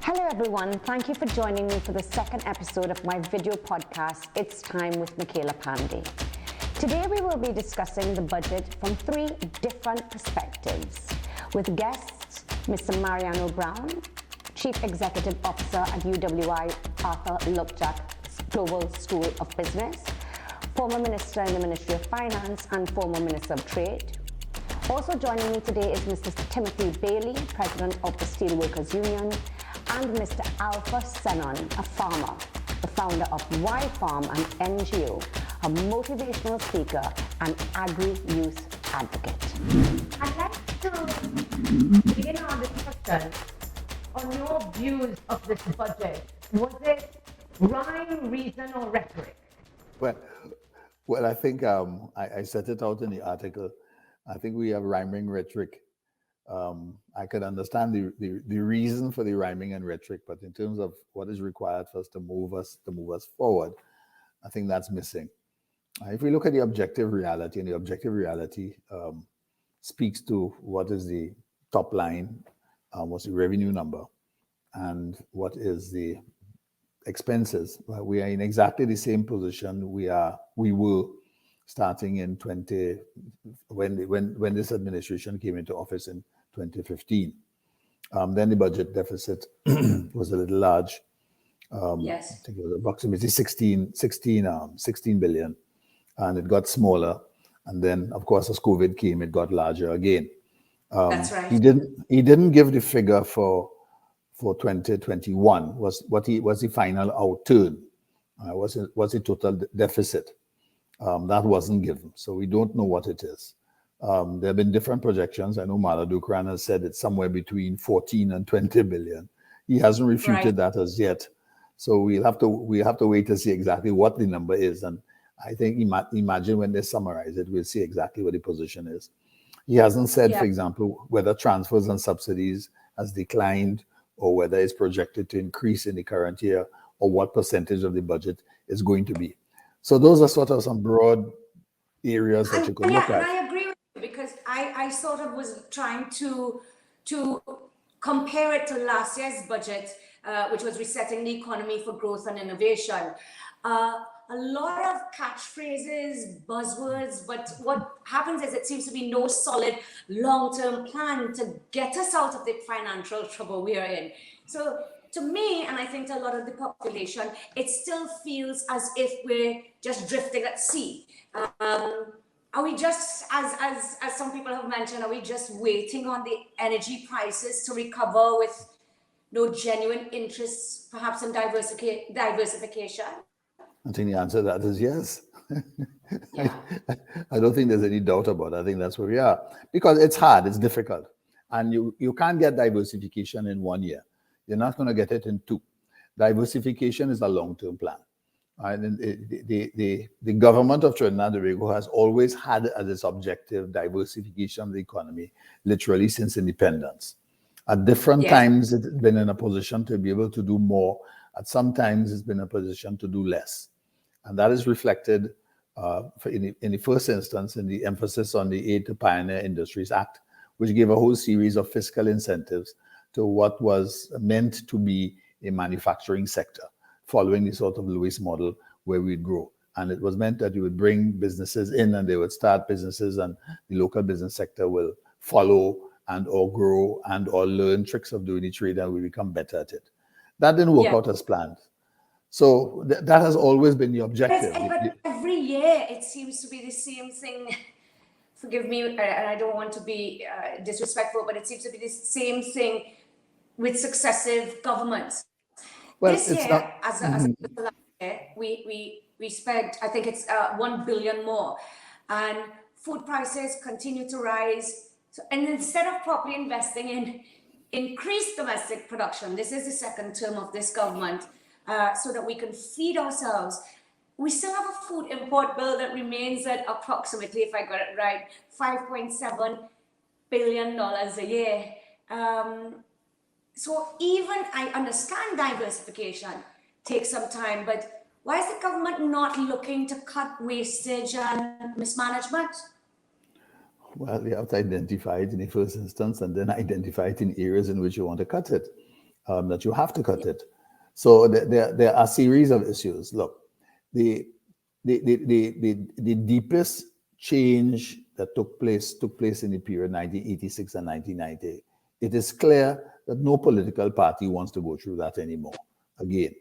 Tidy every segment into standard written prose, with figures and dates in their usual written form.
Hello everyone, thank you for joining me for the second episode of my video podcast, It's Time with Mickela Panday. Today we will be discussing the budget from three different perspectives with guests Mr. Mariano Browne, Chief Executive Officer at WHYFARM Global School of Business, former Minister in the Ministry of Finance and former Minister of Trade. Also joining me today is Mr. Timothy Bailey, President of the Steelworkers Union, and Mr. Alpha Sennon, a farmer, the founder of WHYFARM, an NGO, a motivational speaker, and agri-youth advocate. I'd like to begin our discussion on your views of this budget. Was it rhyme, reason, or rhetoric? Well, I think I set it out in the article. I think we have rhyming rhetoric. I could understand the reason for the rhyming and rhetoric, but in terms of what is required for us to move us forward, I think that's missing. If we look at the objective reality, and the objective reality speaks to what is the top line, what's the revenue number, and what is the expenses. We are in exactly the same position we were starting in when this administration came into office in 2015. Then the budget deficit was a little large. Yes. I think it was approximately 16 billion, and it got smaller. And then, of course, as COVID came, it got larger again. That's right. He didn't give the figure for 2021. Was the final outturn? Was the total deficit? That wasn't given, so we don't know what it is. There have been different projections. I know Mala Dukran has said it's somewhere between 14 and 20 billion. He hasn't refuted that as yet. So we have to wait to see exactly what the number is. And I think imagine when they summarize it, we'll see exactly what the position is. He hasn't said, for example, whether transfers and subsidies has declined or whether it's projected to increase in the current year or what percentage of the budget is going to be. So those are sort of some broad areas that you could look at. And I agree with you because I sort of was trying to compare it to last year's budget, which was resetting the economy for growth and innovation. A lot of catchphrases, buzzwords, but what happens is it seems to be no solid long-term plan to get us out of the financial trouble we are in. So to me, and I think to a lot of the population, it still feels as if we're just drifting at sea. Are we just, as some people have mentioned, are we just waiting on the energy prices to recover with no genuine interest, perhaps in diversification? I think the answer to that is yes. I don't think there's any doubt about it. I think that's where we are. Because it's hard, it's difficult. And you can't get diversification in 1 year. You're not going to get it in 2. Diversification is a long-term plan. And the government of Trinidad and Tobago has always had as its objective diversification of the economy, literally since independence. At different times, it's been in a position to be able to do more. At some times, it's been in a position to do less. And that is reflected in the first instance in the emphasis on the Aid to Pioneer Industries Act, which gave a whole series of fiscal incentives to what was meant to be a manufacturing sector, following the sort of Lewis model where we'd grow. And it was meant that you would bring businesses in and they would start businesses and the local business sector will follow and or grow and or learn tricks of doing the trade and we become better at it. That didn't work out as planned. So that has always been the objective. But every year it seems to be the same thing. Forgive me, and I don't want to be disrespectful, but it seems to be the same thing with successive governments. Well, this year, as last year, we spent, I think it's 1 billion more, and food prices continue to rise. So, and instead of properly investing in increased domestic production, this is the second term of this government, so that we can feed ourselves. We still have a food import bill that remains at approximately, if I got it right, $5.7 billion a year. So even I understand diversification takes some time, but why is the government not looking to cut wastage and mismanagement? Well, you have to identify it in the first instance and then identify it in areas in which you want to cut it. that you have to cut it. So there are a series of issues. Look, the deepest change that took place in the period 1986 and 1990. It is clear that no political party wants to go through that anymore. Again,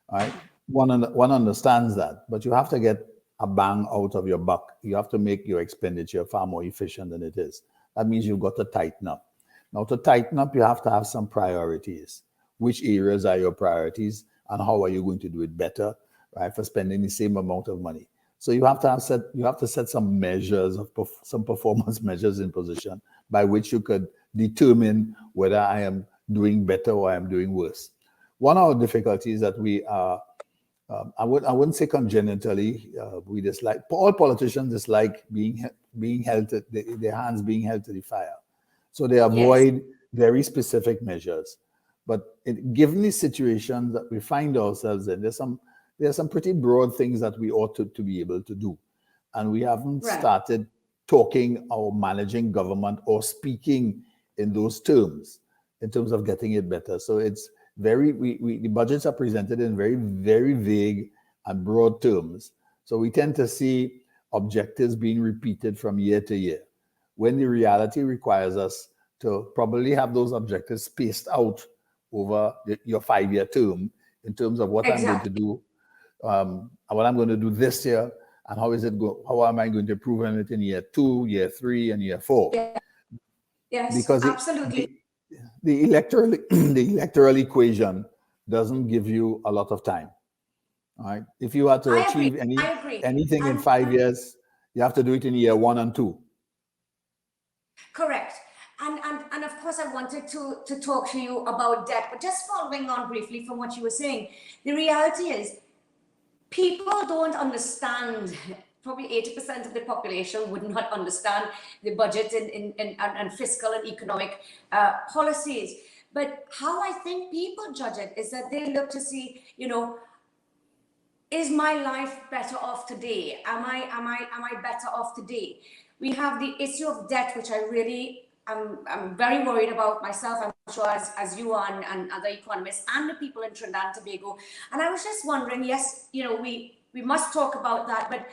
all right? One understands that, but you have to get a bang out of your buck. You have to make your expenditure far more efficient than it is. That means you've got to tighten up. Now, to tighten up, you have to have some priorities. Which areas are your priorities, and how are you going to do it better, right? For spending the same amount of money. So you have to set some measures some performance measures in position by which you could determine whether I am doing better or I am doing worse. One of the difficulties that we are, I wouldn't say congenitally, we dislike. All politicians dislike being held to their hands being held to the fire, so they avoid very specific measures. But given the situation that we find ourselves in, there's some pretty broad things that we ought to be able to do. And we haven't started talking or managing government or speaking in those terms, in terms of getting it better. So it's the budgets are presented in very, very vague and broad terms. So we tend to see objectives being repeated from year to year, when the reality requires us to probably have those objectives spaced out over your 5-year term in terms of what I'm going to do, what I'm going to do this year, and how am I going to improve on it in year 2, year 3, and year 4? Yes, because absolutely. The electoral equation doesn't give you a lot of time. All right. If you are to achieve anything in 5 years, you have to do it in year 1 and 2. Correct. And of course, I wanted to talk to you about debt, but just following on briefly from what you were saying, the reality is people don't understand. Probably 80% of the population would not understand the budget and fiscal and economic policies. But how I think people judge it is that they look to see, is my life better off today? Am I better off today? We have the issue of debt, which I really I'm very worried about myself. I'm sure as you are and other economists and the people in Trinidad and Tobago. And I was just wondering, yes, we must talk about that, but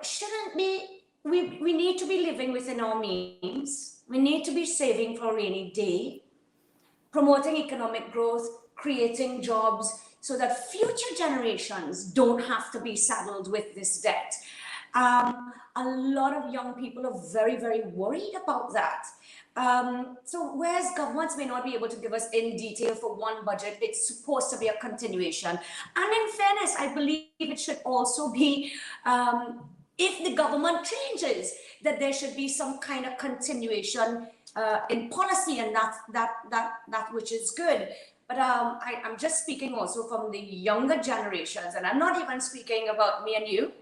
shouldn't we need to be living within our means. We need to be saving for a rainy day, promoting economic growth, creating jobs so that future generations don't have to be saddled with this debt. A lot of young people are very, very worried about that. So whereas governments may not be able to give us in detail for one budget, it's supposed to be a continuation. And in fairness, I believe it should also be, if the government changes, that there should be some kind of continuation in policy, and that which is good. But I'm just speaking also from the younger generations, and I'm not even speaking about me and you.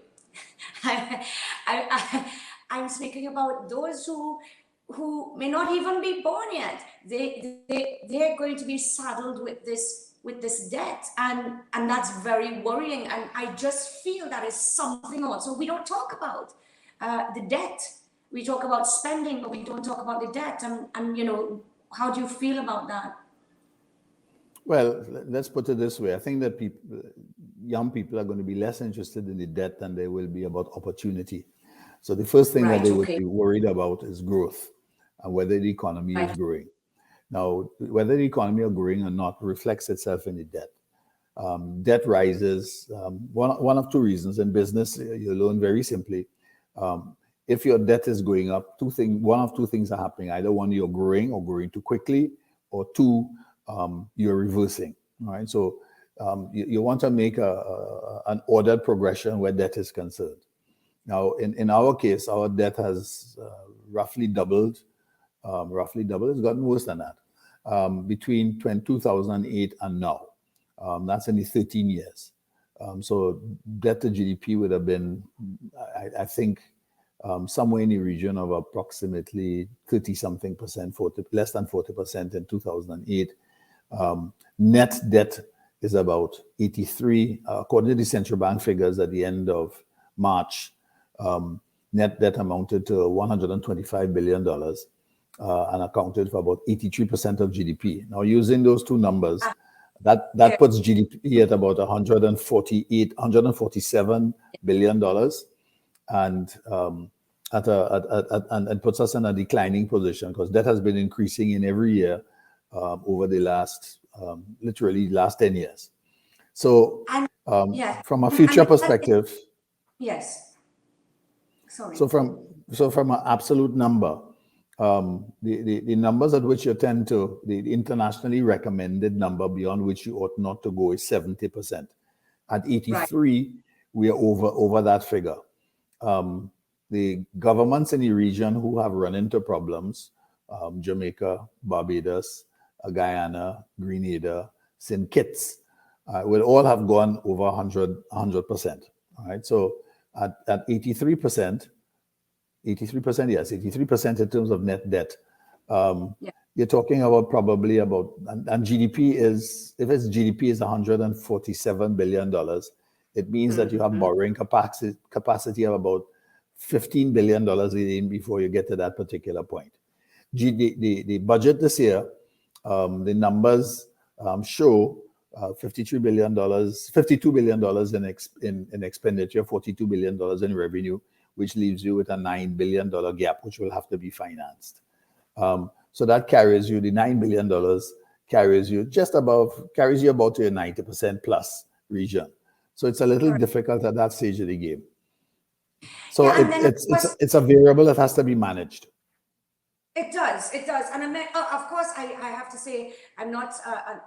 I'm speaking about those who may not even be born yet. They're going to be saddled with this debt, and that's very worrying. And I just feel that is something also we don't talk about, the debt. We talk about spending, but we don't talk about the debt. And how do you feel about that? Well, let's put it this way. I think that young people are going to be less interested in the debt than they will be about opportunity. So the first thing that they would be worried about is growth and whether the economy is growing. Now, whether the economy is growing or not reflects itself in the debt. Debt rises, one of two reasons. In business, you learn very simply, if your debt is going up, one of two things are happening. Either one, you're growing or growing too quickly, or two, you're reversing. All right. So you want to make an ordered progression where debt is concerned. Now, in our case, our debt has roughly doubled. It's gotten worse than that between 2008 and now. That's only 13 years. So debt to GDP would have been, I think, somewhere in the region of approximately 30-something percent, less than 40% in 2008. Net debt is about 83. According to the central bank figures at the end of March, net debt amounted to $125 billion. and accounted for about 83% of GDP. Now, using those two numbers, that Yeah. puts GDP at about $147 billion, and and puts us in a declining position because debt has been increasing in every year over the literally last 10 years. So And yes. from a future And perspective, yes. Sorry. so from an absolute number, the numbers at which you tend to, the internationally recommended number beyond which you ought not to go is 70%. At 83, we are over that figure. The governments in the region who have run into problems, Jamaica, Barbados, Guyana, Grenada, St. Kitts, will all have gone over 100%. All right. So at 83%, yes, 83% in terms of net debt. You're talking about probably about, and GDP is, if its GDP is $147 billion, it means that you have borrowing capacity of about $15 billion in before you get to that particular point. The budget this year, the numbers show $52 billion in expenditure, $42 billion in revenue, which leaves you with a $9 billion gap, which will have to be financed. So that carries you, the $9 billion carries you about to a 90% plus region. So it's a little difficult at that stage of the game. So it's a variable that has to be managed. It does. And of course, I have to say, I'm not an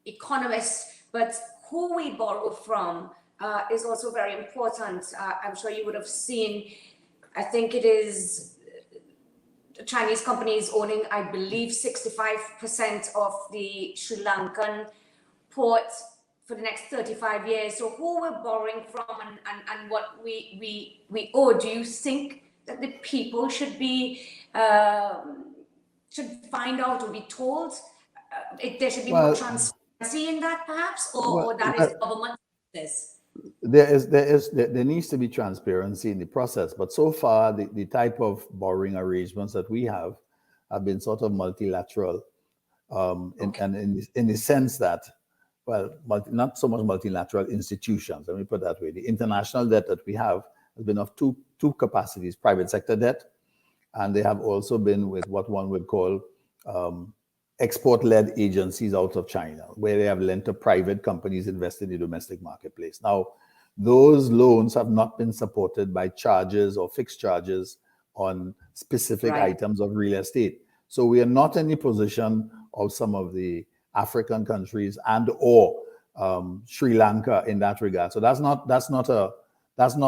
economist, but who we borrow from is also very important. I'm sure you would have seen, I think it is Chinese companies owning, I believe, 65% of the Sri Lankan port for the next 35 years. So who we're borrowing from and what we owe, do you think that the people should find out or be told? There should be more transparency in that, perhaps, or that is government business? There needs to be transparency in the process, but so far the type of borrowing arrangements that we have been sort of multilateral, in the sense that, well, not so much multilateral institutions. Let me put it that way. The international debt that we have has been of two capacities: private sector debt, and they have also been with what one would call export-led agencies out of China, where they have lent to private companies invested in the domestic marketplace. Now, those loans have not been supported by charges or fixed charges on specific items of real estate. So we are not in the position of some of the African countries and/or Sri Lanka in that regard. So that's not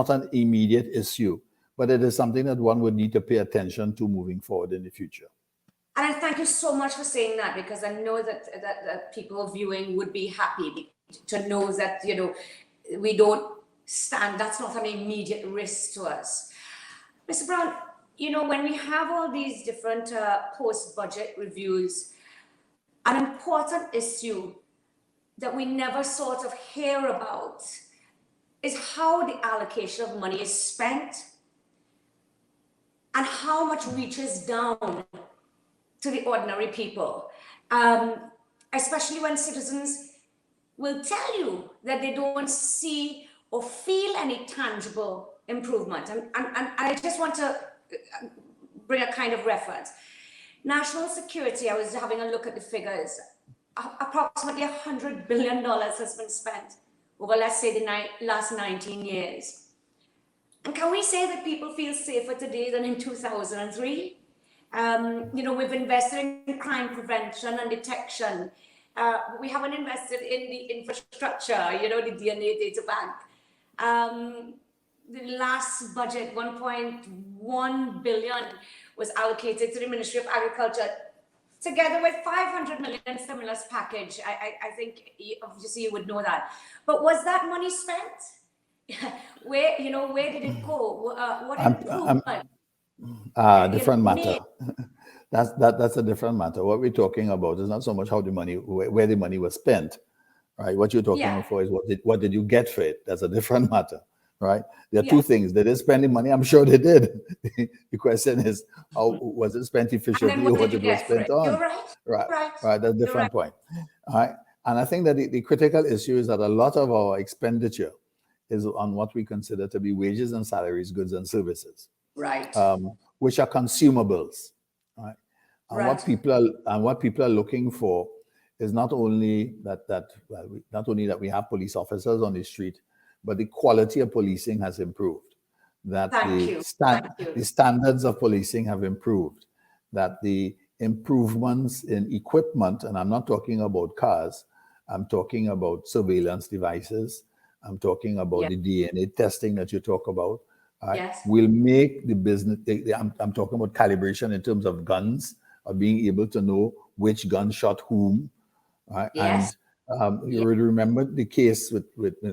an immediate issue, but it is something that one would need to pay attention to moving forward in the future. And I thank you so much for saying that, because I know that people viewing would be happy to know that, we don't stand, that's not an immediate risk to us. Mr. Browne, when we have all these different post-budget reviews, an important issue that we never sort of hear about is how the allocation of money is spent and how much reaches down to the ordinary people, especially when citizens will tell you that they don't see or feel any tangible improvement. And I just want to bring a kind of reference. National security, I was having a look at the figures, approximately $100 billion has been spent over, let's say, the last 19 years. And can we say that people feel safer today than in 2003? We've invested in crime prevention and detection. We haven't invested in the infrastructure, the DNA data bank. The last budget, 1.1 billion was allocated to the Ministry of Agriculture, together with 500 million stimulus package. I think obviously you would know that. But was that money spent? Where did it go? What improvement? Different matter. That's a different matter. What we're talking about is not so much where the money was spent, right? What you're talking about is what did you get for it? That's a different matter. right? There are two things. They did spend the money. I'm sure they did. The question is, how was it spent And then efficiently or what what did it you was get for spent it? on? You're right. Right, Right. right. That's a You're different right. point. All right. And I think that the critical issue is that a lot of our expenditure is on what we consider to be wages and salaries, goods and services, Right. which are consumables, right? And Right. what people are looking for is not only not only that we have police officers on the street, but the quality of policing has improved. That the standards of policing have improved. That the improvements in equipment, and I'm not talking about cars, I'm talking about surveillance devices, I'm talking about the DNA testing that you talk about, will make the business, I'm talking about calibration in terms of guns, of being able to know which gun shot whom. Right? Yes. And you would remember the case with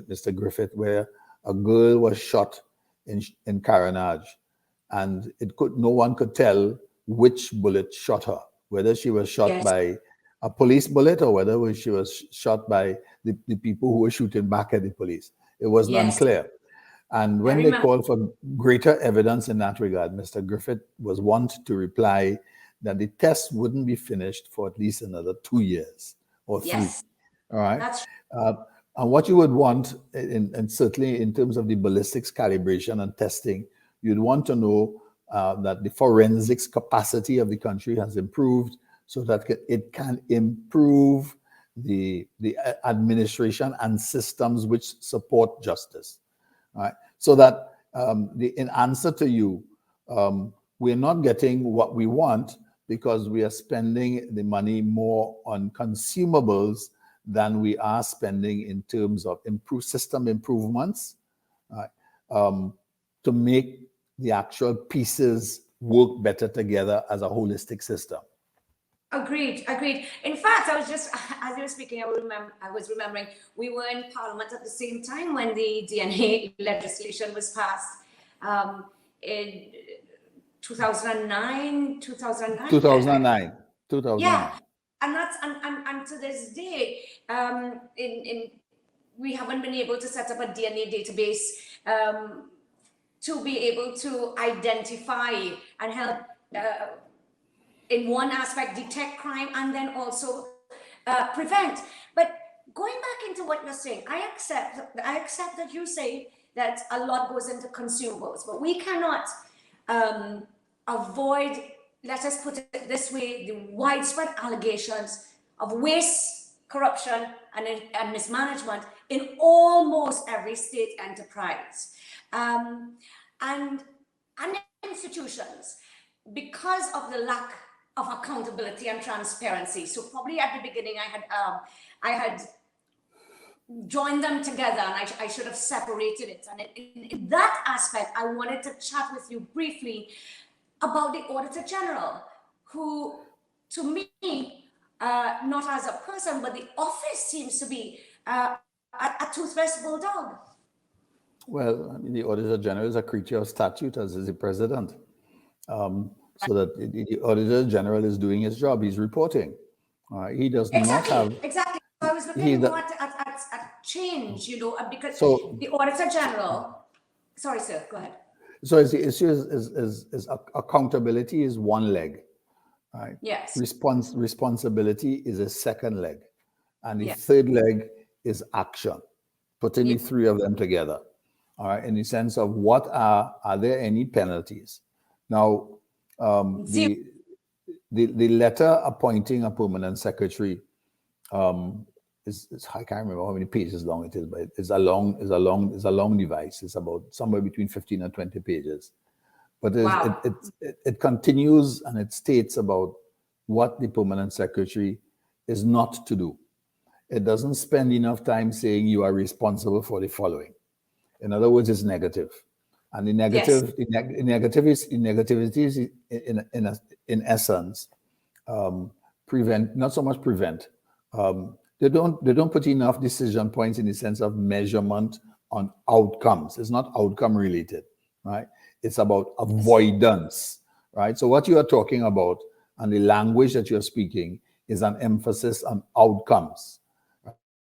Mr. Griffith where a girl was shot in Carenage, and no one could tell which bullet shot her, whether she was shot by a police bullet or whether she was shot by the people who were shooting back at the police. It wasn't unclear. And when they called for greater evidence in that regard, Mr. Griffith was wont to reply that the test wouldn't be finished for at least another 2 years or 3. All right. And what you would want, and certainly in terms of the ballistics calibration and testing, you'd want to know that the forensics capacity of the country has improved so that it can improve the administration and systems which support justice. All right. So that in answer to you, we're not getting what we want because we are spending the money more on consumables than we are spending in terms of system improvements, right, to make the actual pieces work better together as a holistic system. Agreed. In fact, I was just, as you were speaking, I was remembering we were in Parliament at the same time when the DNA legislation was passed in 2009. 2009. Yeah, and that's and to this day, we haven't been able to set up a DNA database to be able to identify and help. In one aspect, detect crime and then also prevent. But going back into what you're saying, I accept that you say that a lot goes into consumables, but we cannot avoid, let us put it this way, the widespread allegations of waste, corruption, and mismanagement in almost every state enterprise and institutions, because of the lack of accountability and transparency. So probably at the beginning, I had joined them together, and I should have separated it. And in that aspect, I wanted to chat with you briefly about the Auditor General, who, to me, not as a person, but the office seems to be a toothless bulldog. Well, I mean, the Auditor General is a creature of statute, as is the president. So that the Auditor General is doing his job. He's reporting. He does not have... Exactly. I was looking at change, because the Auditor General... Sorry, sir, go ahead. So the issue is accountability is one leg. Right? Yes. Responsibility is a second leg. And the third leg is action. Putting the three of them together. All right, in the sense of are there any penalties? Now, the letter appointing a permanent secretary is I can't remember how many pages long it is, but it's a long device. It's about somewhere between 15 and 20 pages. But it continues and it states about what the permanent secretary is not to do. It doesn't spend enough time saying you are responsible for the following. In other words, it's negative. And the negativity is in essence not so much prevent. They don't put enough decision points in the sense of measurement on outcomes. It's not outcome related, right? It's about avoidance, right? So what you are talking about and the language that you're speaking is an emphasis on outcomes.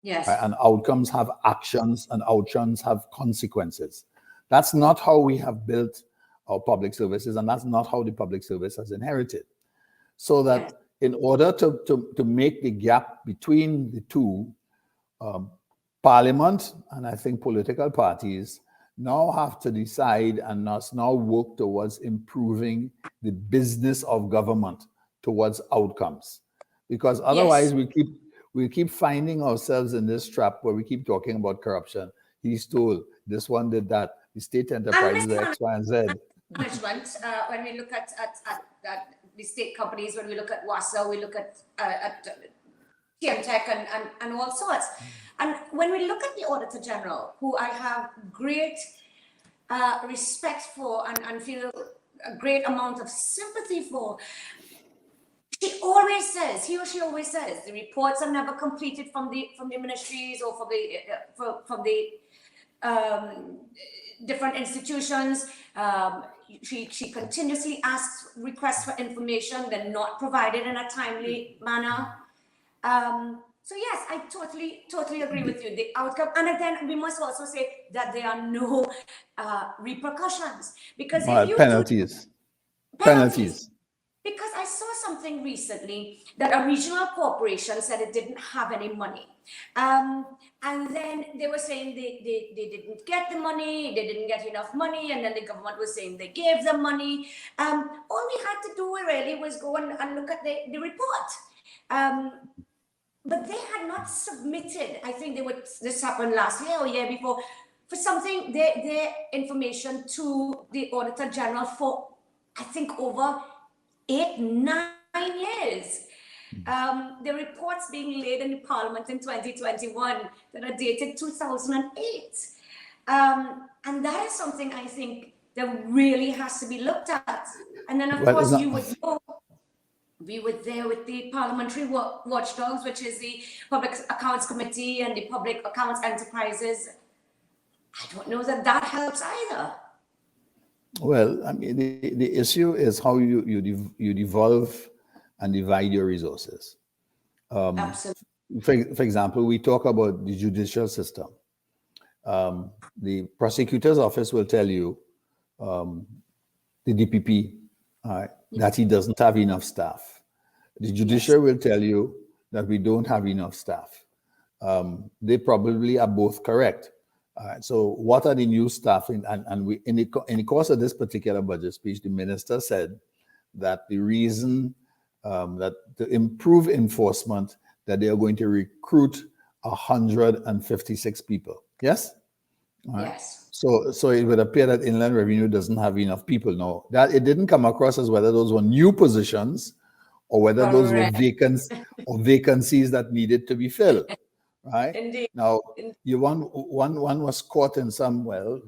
Yes. Right? And outcomes have actions and outcomes have consequences. That's not how we have built our public services, and that's not how the public service has inherited. So that in order to make the gap between the two, Parliament and I think political parties now have to decide and must now work towards improving the business of government towards outcomes. Because otherwise we keep finding ourselves in this trap where we keep talking about corruption. He stole, this one did that, the state enterprises X, Y, and Z. Management, when we look at the state companies, when we look at WASA, we look at TMTech and all sorts. And when we look at the Auditor General, who I have great respect for and feel a great amount of sympathy for, he or she always says, the reports are never completed from the ministries or from the different institutions. She continuously asks requests for information. They're not provided in a timely manner. So yes, I totally agree with you. The outcome, and then we must also say that there are no repercussions, because if you penalties. Because I saw something recently that a regional corporation said it didn't have any money. And then they were saying they didn't get the money, they didn't get enough money, and then the government was saying they gave them money. All we had to do really was go and look at the report. But they had not submitted, I think this happened last year or year before, for something, their information to the Auditor General for, I think, over 8-9 years. The reports being laid in the Parliament in 2021 that are dated 2008. And that is something I think that really has to be looked at. And then, of course, you would know, we were there with the parliamentary watchdogs, which is the Public Accounts Committee and the Public Accounts Enterprises. I don't know that helps either. Well, I mean, the issue is how you devolve and divide your resources. Absolutely. For example, we talk about the judicial system. The prosecutor's office will tell you, the DPP, that he doesn't have enough staff. The judiciary will tell you that we don't have enough staff. They probably are both correct. So what are the new staffing? And we in the course of this particular budget speech, the minister said that the reason that to improve enforcement, that they are going to recruit 156 people. Yes? Yes. So it would appear that Inland Revenue doesn't have enough people now. That it didn't come across as whether those were new positions or whether those were vacancies that needed to be filled. Right? Indeed. Now, one was caught in some, well,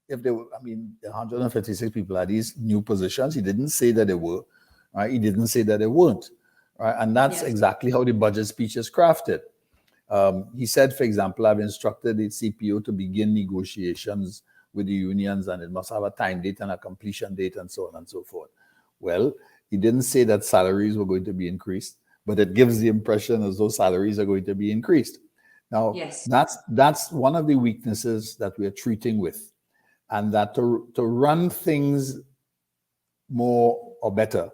if they were, I mean, 156 people are these new positions. He didn't say that they were, right? He didn't say that they weren't, right? And that's exactly how the budget speech is crafted. He said, for example, I've instructed the CPO to begin negotiations with the unions, and it must have a time date and a completion date and so on and so forth. Well, he didn't say that salaries were going to be increased, but it gives the impression as though salaries are going to be increased. Now, that's one of the weaknesses that we are treating with, and that to run things more or better,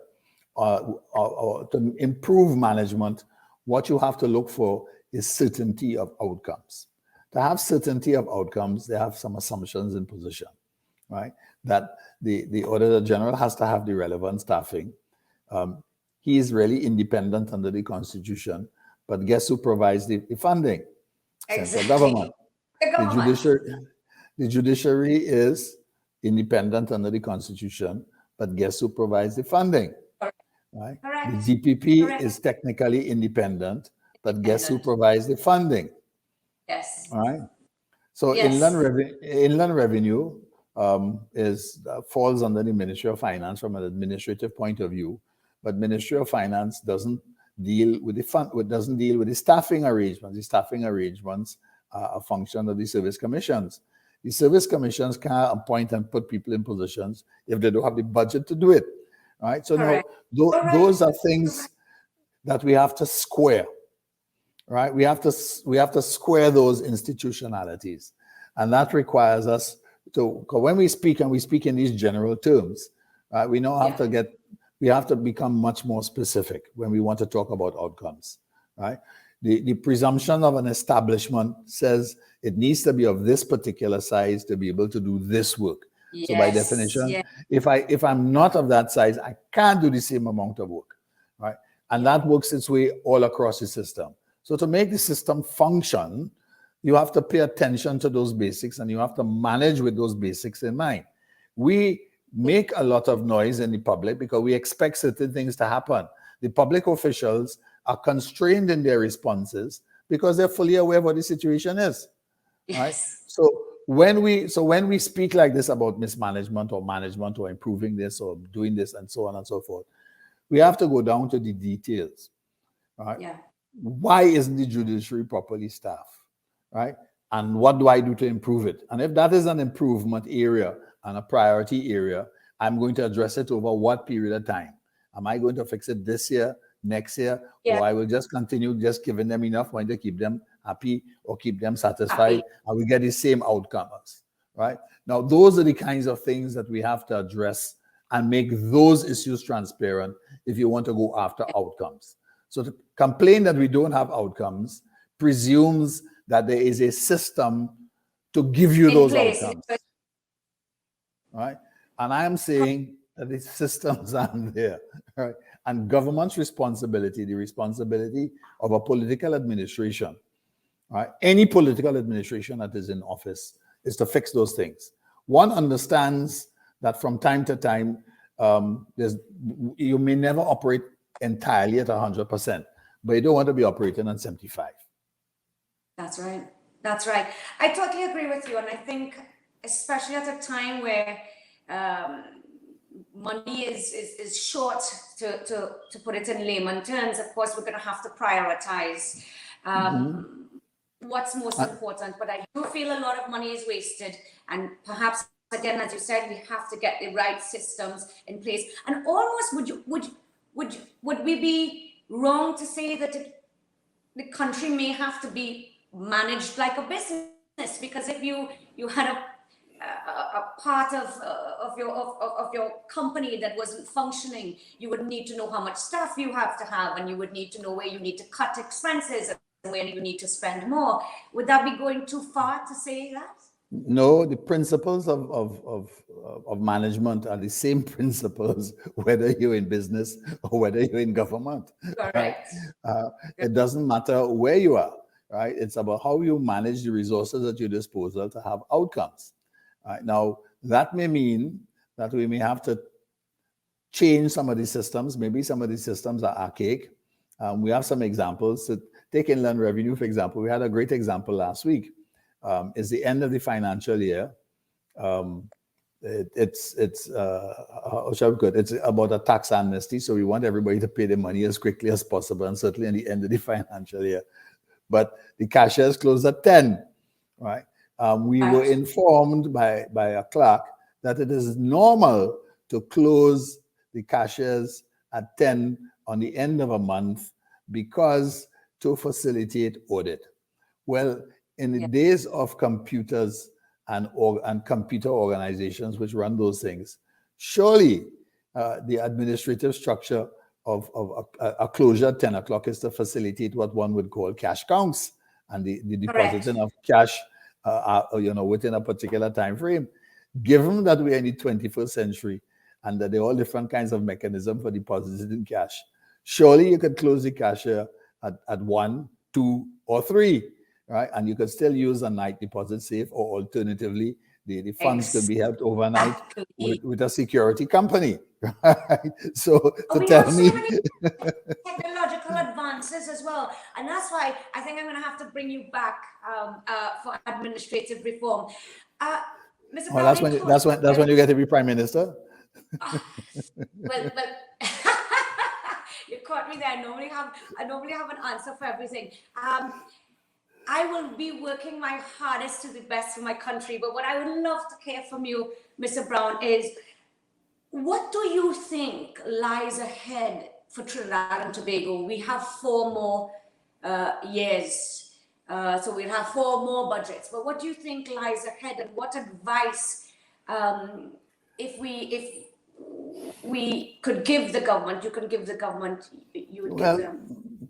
or to improve management, what you have to look for is certainty of outcomes. To have certainty of outcomes, they have some assumptions in position, right? That the Auditor General has to have the relevant staffing. He is really independent under the Constitution, but guess who provides the funding? Central government. The judiciary is independent under the Constitution, but guess who provides the funding? Right? The DPP is technically independent, but guess who provides the funding? Yes. All right. So Inland Revenue falls under the Ministry of Finance from an administrative point of view, but Ministry of Finance doesn't deal with doesn't deal with the staffing arrangements. The staffing arrangements are a function of the service commissions. The service commissions can't appoint and put people in positions if they don't have the budget to do it. Right. So now those are things that we have to square. Right. We have to square those institutionalities, and that requires us So 'cause when we speak and we speak in these general terms, we now have we have to become much more specific when we want to talk about outcomes, right? The presumption of an establishment says it needs to be of this particular size to be able to do this work. Yes, so by definition, yes. if I'm not of that size, I can't do the same amount of work, right? And that works its way all across the system. So to make the system function, you have to pay attention to those basics and you have to manage with those basics in mind. We make a lot of noise in the public because we expect certain things to happen. The public officials are constrained in their responses because they're fully aware of what the situation is. Yes. Right? So when we speak like this about mismanagement or management or improving this or doing this and so on and so forth, we have to go down to the details. Right? Yeah. Why isn't the judiciary properly staffed? Right? And what do I do to improve it? And if that is an improvement area and a priority area, I'm going to address it over what period of time? Am I going to fix it this year, next year, or I will just continue just giving them enough money to keep them happy or keep them satisfied, and we get the same outcomes, right? Now, those are the kinds of things that we have to address and make those issues transparent if you want to go after outcomes. So to complain that we don't have outcomes presumes that there is a system to give you those outcomes, right? And I'm saying that the systems aren't there, right? And government's responsibility, the responsibility of a political administration, right? Any political administration that is in office is to fix those things. One understands that from time to time, you may never operate entirely at 100%, but you don't want to be operating on 75. That's right. That's right. I totally agree with you. And I think, especially at a time where money is short, to put it in layman terms, of course, we're going to have to prioritize what's most important. But I do feel a lot of money is wasted. And perhaps, again, as you said, we have to get the right systems in place. And almost, would we be wrong to say that the country may have to be managed like a business? Because if you had a part of your company that wasn't functioning, you would need to know how much staff you have to have, and you would need to know where you need to cut expenses and where you need to spend more. Would that be going too far to say that? No, the principles of management are the same principles whether you're in business or whether you're in government. Correct. Right? It doesn't matter where you are, right? It's about how you manage the resources at your disposal to have outcomes. Right? Now, that may mean that we may have to change some of these systems. Maybe some of these systems are archaic. We have some examples. So take inland revenue, for example. We had a great example last week. It's the end of the financial year. It's about a tax amnesty. So we want everybody to pay their money as quickly as possible, and certainly at the end of the financial year. But the cashiers closed at 10, right? We were informed by a clerk that it is normal to close the cashiers at 10 on the end of a month because to facilitate audit. Well, in the days of computers and computer organizations which run those things, surely the administrative structure of a closure at 10 o'clock is to facilitate what one would call cash counts and the depositing of cash within a particular time frame. Given that we are in the 21st century and that there are all different kinds of mechanisms for depositing cash, surely you could close the cashier at 1, 2, or 3. Right, and you could still use a night deposit safe, or alternatively, the funds could be held overnight with a security company. Right? So tell me, technological advances as well, and that's why I think I'm going to have to bring you back for administrative reform. Mr. Well, that's when you get to be prime minister. Well, you caught me there. I normally have an answer for everything. I will be working my hardest to the best for my country. But what I would love to hear from you, Mr. Browne, is what do you think lies ahead for Trinidad and Tobago? We have 4 more years, so we'll have 4 more budgets. But what do you think lies ahead, and what advice if we could give the government, you can give the government, you would give them.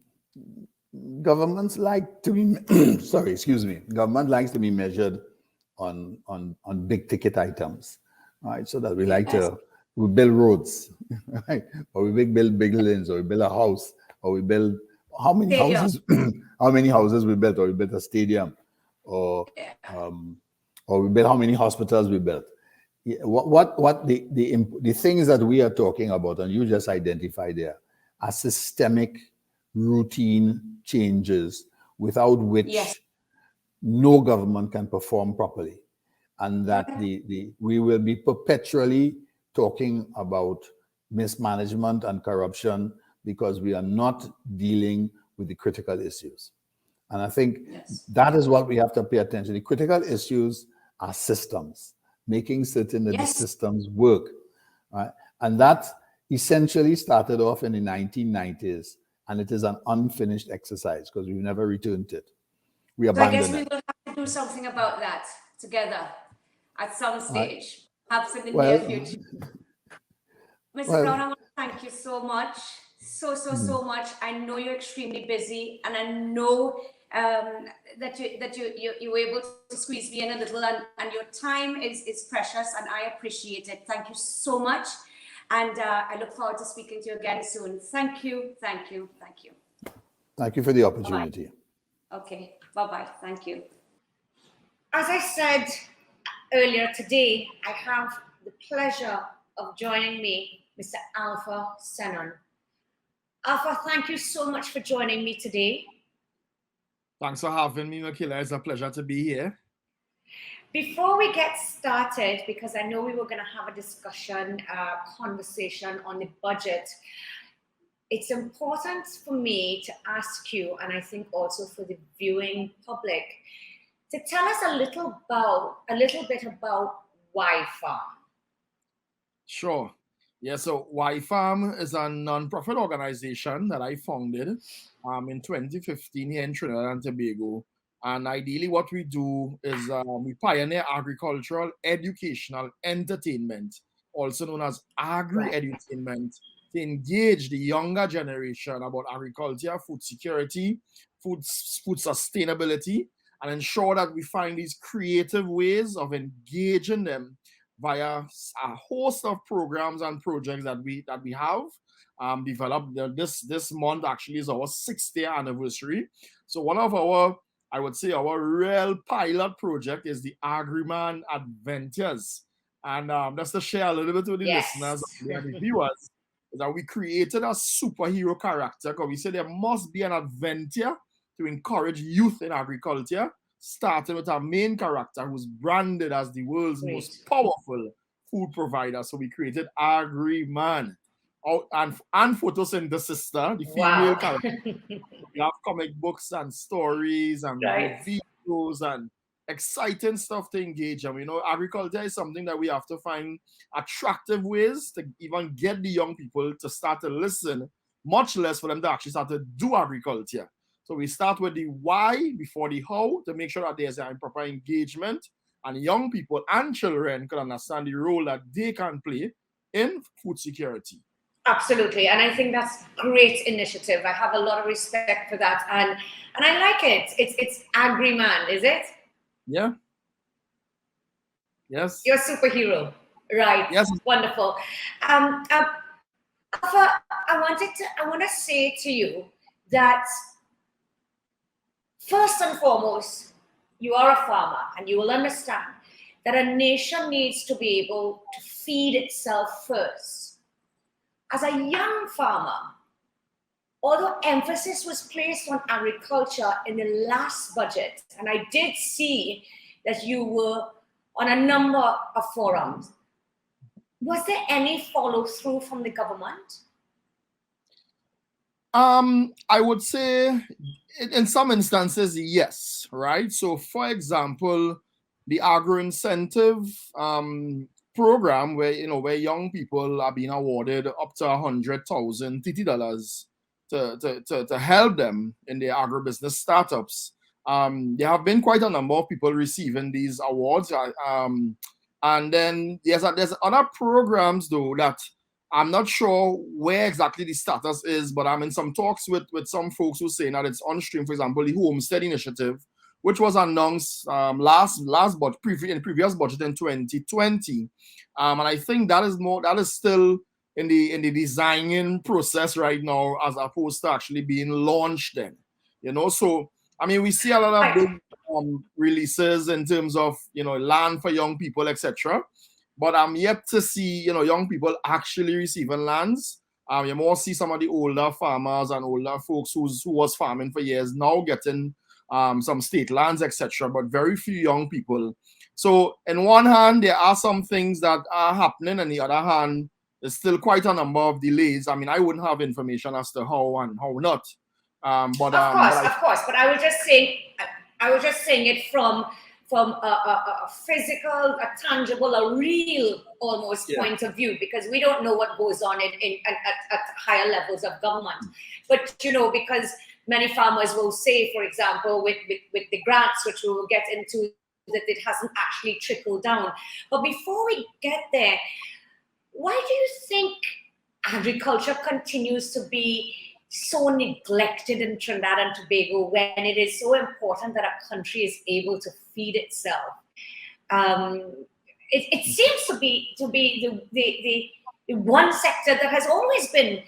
Governments like to be sorry, excuse me. Government likes to be measured on big ticket items, right? So that we like to we build roads, right? Or we build big lanes, or we build a house, or we build how many houses? How many houses we built, or we built a stadium, or we built how many hospitals we built. What the things that we are talking about, and you just identified there, are systemic, routine changes without which no government can perform properly, and that we will be perpetually talking about mismanagement and corruption because we are not dealing with the critical issues. And I think that is what we have to pay attention. The critical issues are systems, making certain that the systems work, right? And that essentially started off in the 1990s, and it is an unfinished exercise because we've never returned to it. We abandoned it. So I guess we will have to do something about that together at some stage, perhaps in the near future. Mr. Browne, I want to thank you so much, so much. I know you're extremely busy, and I know that you were able to squeeze me in a little, and your time is precious, and I appreciate it. Thank you so much, and I look forward to speaking to you again soon. Thank you, thank you, thank you. Thank you for the opportunity. Bye-bye. Okay, bye-bye. Thank you. As I said earlier today, I have the pleasure of joining me, Mr. Alpha Sennon. Alpha, thank you so much for joining me today. Thanks for having me, Mickela. It's a pleasure to be here. Before we get started, because I know we were going to have a discussion, conversation on the budget, it's important for me to ask you, and I think also for the viewing public, to tell us a little bit about WHYFARM. Sure. Yeah, so WHYFARM is a non-profit organization that I founded in 2015 here in Trinidad and Tobago. And ideally what we do is we pioneer agricultural, educational, entertainment, also known as agri-edutainment, to engage the younger generation about agriculture, food security, food sustainability, and ensure that we find these creative ways of engaging them via a host of programs and projects that we have developed. This month actually is our 6th year anniversary. So one of our, I would say, our real pilot project is the Agriman Adventures. And just to share a little bit with the listeners and the viewers, is that we created a superhero character because we said there must be an adventure to encourage youth in agriculture, starting with our main character who's branded as the world's most powerful food provider. So we created Agriman. And photosynthesis, the female character. We have comic books and stories and videos and exciting stuff to engage them. You know, agriculture is something that we have to find attractive ways to even get the young people to start to listen, much less for them to actually start to do agriculture. So we start with the why before the how to make sure that there's a proper engagement and young people and children can understand the role that they can play in food security. Absolutely, and I think that's great initiative. I have a lot of respect for that, and I like it. It's Agriman, is it? Yeah. Yes. You're a superhero, right? Yes. Wonderful. Alpha, I want to say to you that first and foremost, you are a farmer, and you will understand that a nation needs to be able to feed itself first. As a young farmer, although emphasis was placed on agriculture in the last budget, and I did see that you were on a number of forums, was there any follow-through from the government? I would say in some instances, yes, right? So for example, the agro incentive program where young people are being awarded up to $100,000 to help them in their agribusiness startups. There have been quite a number of people receiving these awards. And then there's other programs though that I'm not sure where exactly the status is, but I'm in some talks with some folks who say that it's on stream. For example, the Homestead Initiative, which was announced in the previous budget in 2020, and I think that is still in the designing process right now, as opposed to actually being launched. Then, so I mean, we see a lot of big releases in terms of land for young people, etc. But I'm yet to see, young people actually receiving lands. You more see some of the older farmers and older folks who was farming for years now getting some state lands, etc. But very few young people. So, in one hand, there are some things that are happening, and the other hand, there's still quite a number of delays. I mean, I wouldn't have information as to how and how not. Of course. But I was just saying it from a physical, a tangible, a real almost point of view, because we don't know what goes on at higher levels of government. But, because many farmers will say, for example, with the grants, which we will get into, that it hasn't actually trickled down. But before we get there, why do you think agriculture continues to be so neglected in Trinidad and Tobago when it is so important that a country is able to feed itself? It seems to be the one sector that has always been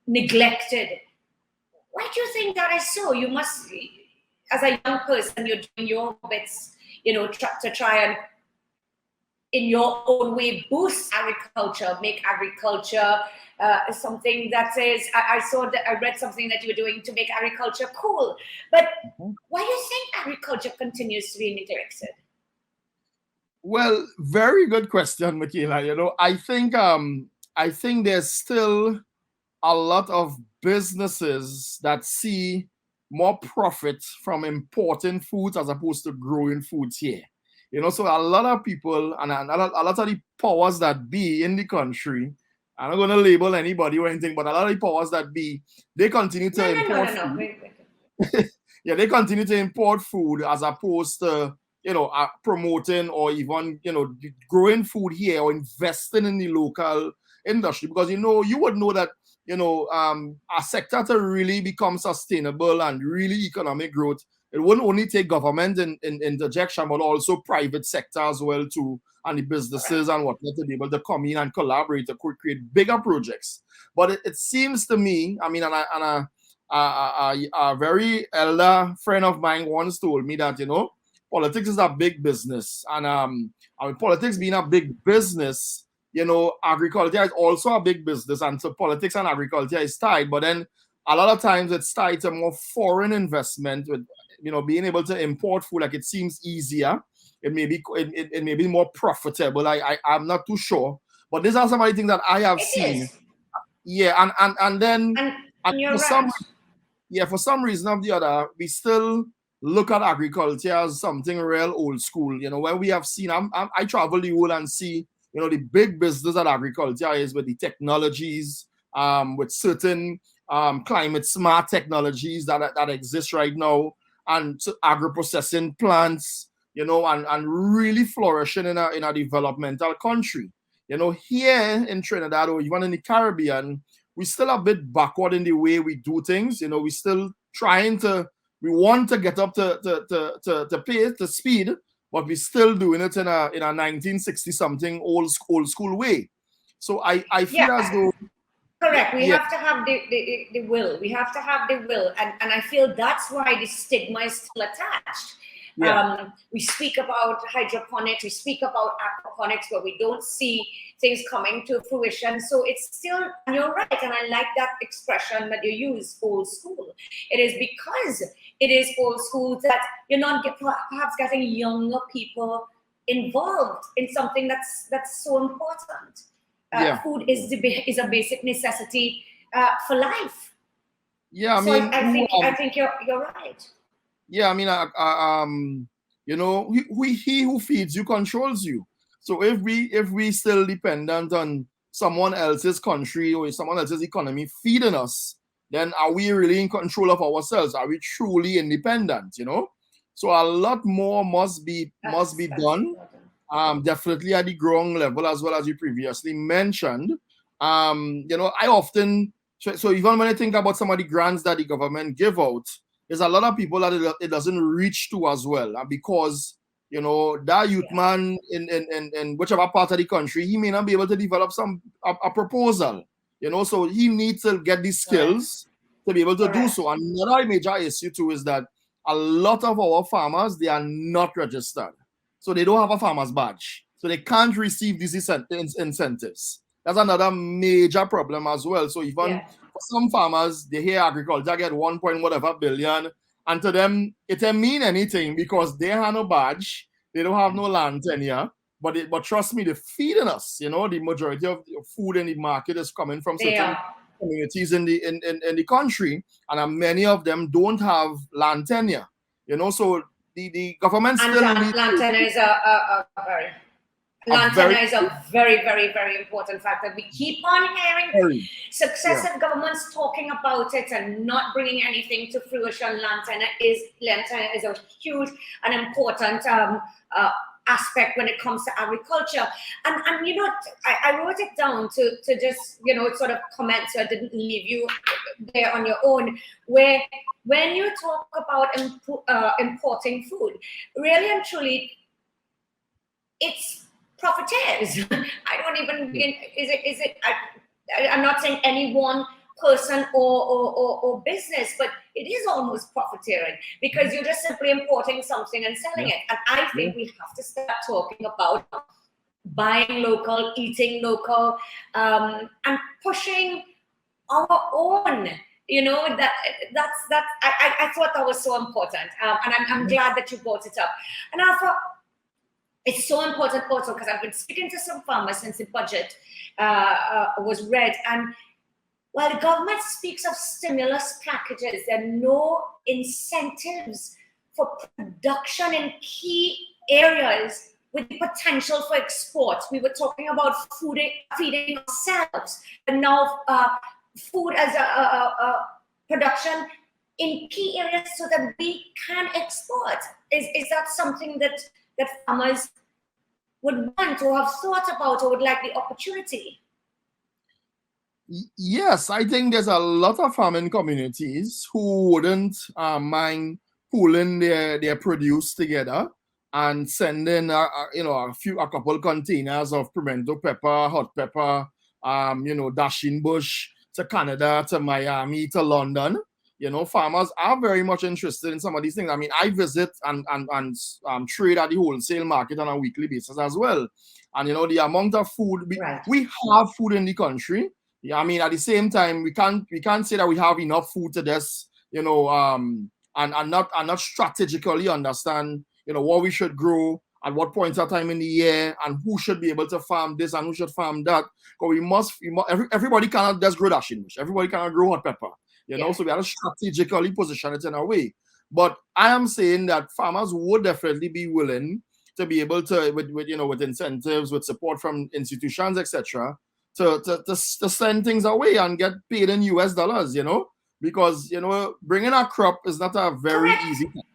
neglected. Why do you think that is so? You must, as a young person, you're doing your bits, to try and, in your own way, boost agriculture, make agriculture something that is, I read something that you were doing to make agriculture cool. But why do you think agriculture continues to be neglected? Well, very good question, Mickela. I think there's still a lot of businesses that see more profit from importing foods as opposed to growing foods here. So a lot of people and a lot of the powers that be in the country, I'm not going to label anybody or anything, but a lot of the powers that be, they continue to import food. Yeah, they continue to import food as opposed to, promoting or even, growing food here or investing in the local industry. Because, you would know that, a sector to really become sustainable and really economic growth, it wouldn't only take government in interjection, but also private sector as well too, and the businesses and whatnot to be able to come in and collaborate to create bigger projects. But it seems to me, I mean, a very elder friend of mine once told me that, politics is a big business. And politics being a big business, agriculture is also a big business. And so politics and agriculture is tied. But then a lot of times it's tied to more foreign investment with, being able to import food. Like, it seems easier. It may be more profitable. I'm not too sure. But these are some of the things that I have seen. Yeah, and then you're for some reason or the other, we still look at agriculture as something real old school. Where we have seen, I travel the world and see, the big business that agriculture is with the technologies, with certain climate smart technologies that exist right now, and agro-processing plants, and really flourishing in a developmental country. Here in Trinidad or even in the Caribbean, we still a bit backward in the way we do things. We still we want to get up to pace, to speed, but we're still doing it in a 1960 something old school way. So I feel as though. Correct. We have to have the will. We have to have the will. And I feel that's why the stigma is still attached. We speak about hydroponics, we speak about aquaponics, but we don't see things coming to fruition. So it's still, and you're right, and I like that expression that you use, old school. It is because it is old school that you're not perhaps getting younger people involved in something that's so important. Food is a basic necessity for life. Yeah, I mean, so I think you're right. Yeah, I mean, he who feeds you controls you. So if we still dependent on someone else's country or someone else's economy feeding us, then are we really in control of ourselves? Are we truly independent? So a lot more must be done. definitely at the growing level, as well as you previously mentioned. I often, so even when I think about some of the grants that the government give out, there's a lot of people that it doesn't reach to as well. And because, that youth man in whichever part of the country, he may not be able to develop a proposal, so he needs to get the skills to be able to do so. Another major issue too is that a lot of our farmers, they are not registered. So they don't have a farmer's badge. So they can't receive these incentives. That's another major problem as well. So even for some farmers, they hear agriculture get 1 point whatever billion, and to them, it doesn't mean anything because they have no badge, they don't have no land tenure. But trust me, they're feeding us. The majority of the food in the market is coming from certain communities in the country, and many of them don't have land tenure. So the government still needs land tenure is a very, very, very important factor. We keep on hearing successive governments talking about it and not bringing anything to fruition. Land tenure is a huge and important aspect when it comes to agriculture. And I wrote it down to just, sort of comment so I didn't leave you there on your own, where when you talk about importing food, really and truly, it's profiteers. I don't even begin, I'm not saying any one person or business, but it is almost profiteering because you're just simply importing something and selling it. And I think we have to start talking about buying local, eating local, and pushing our own. I thought that was so important, and I'm glad that you brought it up. And I thought it's so important also because I've been speaking to some farmers since the budget was read, and while the government speaks of stimulus packages, there are no incentives for production in key areas with the potential for export. We were talking about feeding ourselves, and now food as a production in key areas so that we can export. Is that something that farmers would want or have thought about or would like the opportunity? Yes, I think there's a lot of farming communities who wouldn't mind pooling their produce together and sending a couple containers of pimento pepper, hot pepper, dashing bush to Canada, to Miami, to London. Farmers are very much interested in some of these things. I mean, I visit and trade at the wholesale market on a weekly basis as well. And the amount of food we have food in the country. Yeah, I mean, at the same time, we can't say that we have enough food to this, and not strategically understand, what we should grow at what point of time in the year and who should be able to farm this and who should farm that. Because everybody cannot just grow dashing bush. Everybody cannot grow hot pepper, so we have to strategically position it in a way. But I am saying that farmers would definitely be willing to be able to, with incentives, with support from institutions, etc., to send things away and get paid in US dollars, because, bringing a crop is not a very easy task.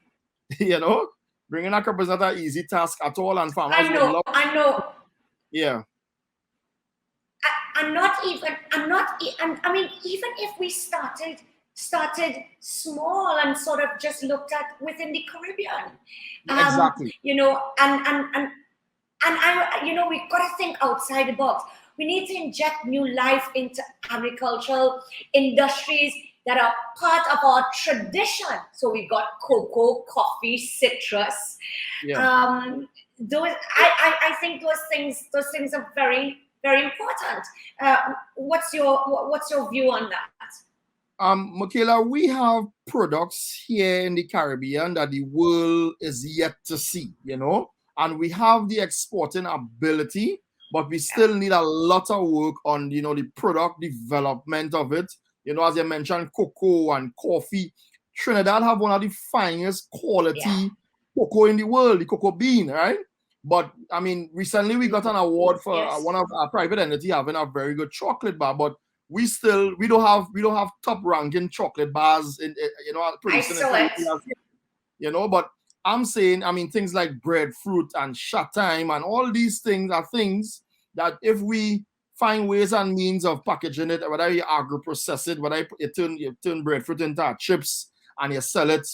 Bringing a crop is not an easy task at all. And farmers I know. Yeah. I mean, even if we started small and sort of just looked at within the Caribbean, exactly. We've got to think outside the box. We need to inject new life into agricultural industries that are part of our tradition. So we've got cocoa, coffee, citrus. Yeah. I think those things are very, very important. What's your view on that? Mickela, we have products here in the Caribbean that the world is yet to see, and we have the exporting ability. But we still need a lot of work on, the product development of it. As you mentioned, cocoa and coffee. Trinidad have one of the finest quality cocoa in the world, the cocoa bean, right? But, I mean, recently we got an award for one of our private entity having a very good chocolate bar, but we don't have top ranking chocolate bars in producing it. But I'm saying, I mean, things like breadfruit and shatime and all these things are things that if we find ways and means of packaging it, whether you agro-process it, whether you turn breadfruit into chips and you sell it,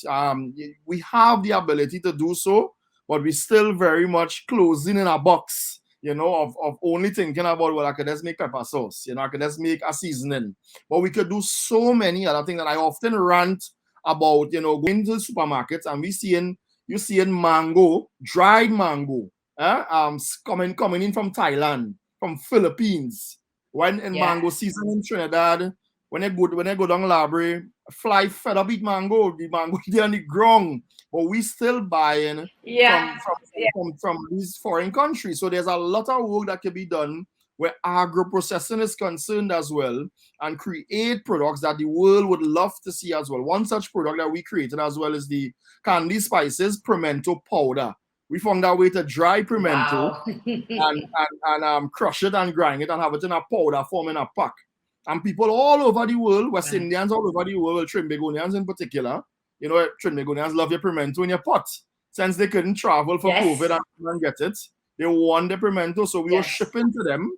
we have the ability to do so, but we still very much closing in a box, you know, of only thinking about, well, I could just make pepper sauce, you know, I could just make a seasoning. But we could do so many other things that I often rant about, you know, going to the supermarkets and you seeing mango, dried mango, coming in from Thailand, from Philippines. When in mango season in Trinidad, when they go down library, fly fed up eat mango, the mango there on the ground. But we still buying from these foreign countries. So there's a lot of work that can be done where agro-processing is concerned as well, and create products that the world would love to see as well. One such product that we created as well is the candy spices pimento powder. We found our way to dry pimento and crush it and grind it and have it in a powder form in a pack. And people all over the world, West Indians all over the world, Trinbagonians in particular, you know, Trinbagonians love your pimento in your pot. Since they couldn't travel for COVID and get it, they want the pimento, so we were shipping to them.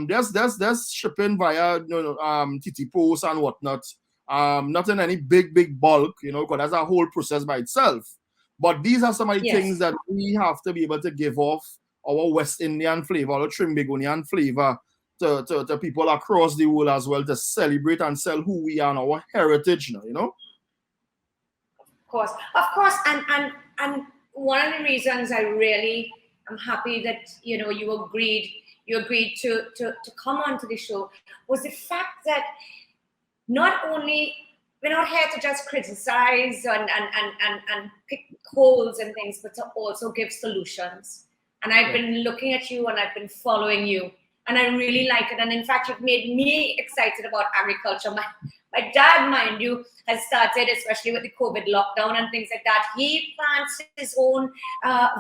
There's shipping via TT Post and whatnot. Not in any big bulk, you know, because that's a whole process by itself. But these are some of the things that we have to be able to give off our West Indian flavor, our Trinbagonian flavor to people across the world as well, to celebrate and sell who we are and our heritage now, you know? Of course. And one of the reasons I really am happy that, you know, you agreed to come onto the show was the fact that not only we're not here to just criticize and pick holes and things, but to also give solutions. And I've been looking at you and I've been following you, and I really like it. And in fact, you've made me excited about agriculture. My dad, mind you, has started, especially with the COVID lockdown and things like that. He plants his own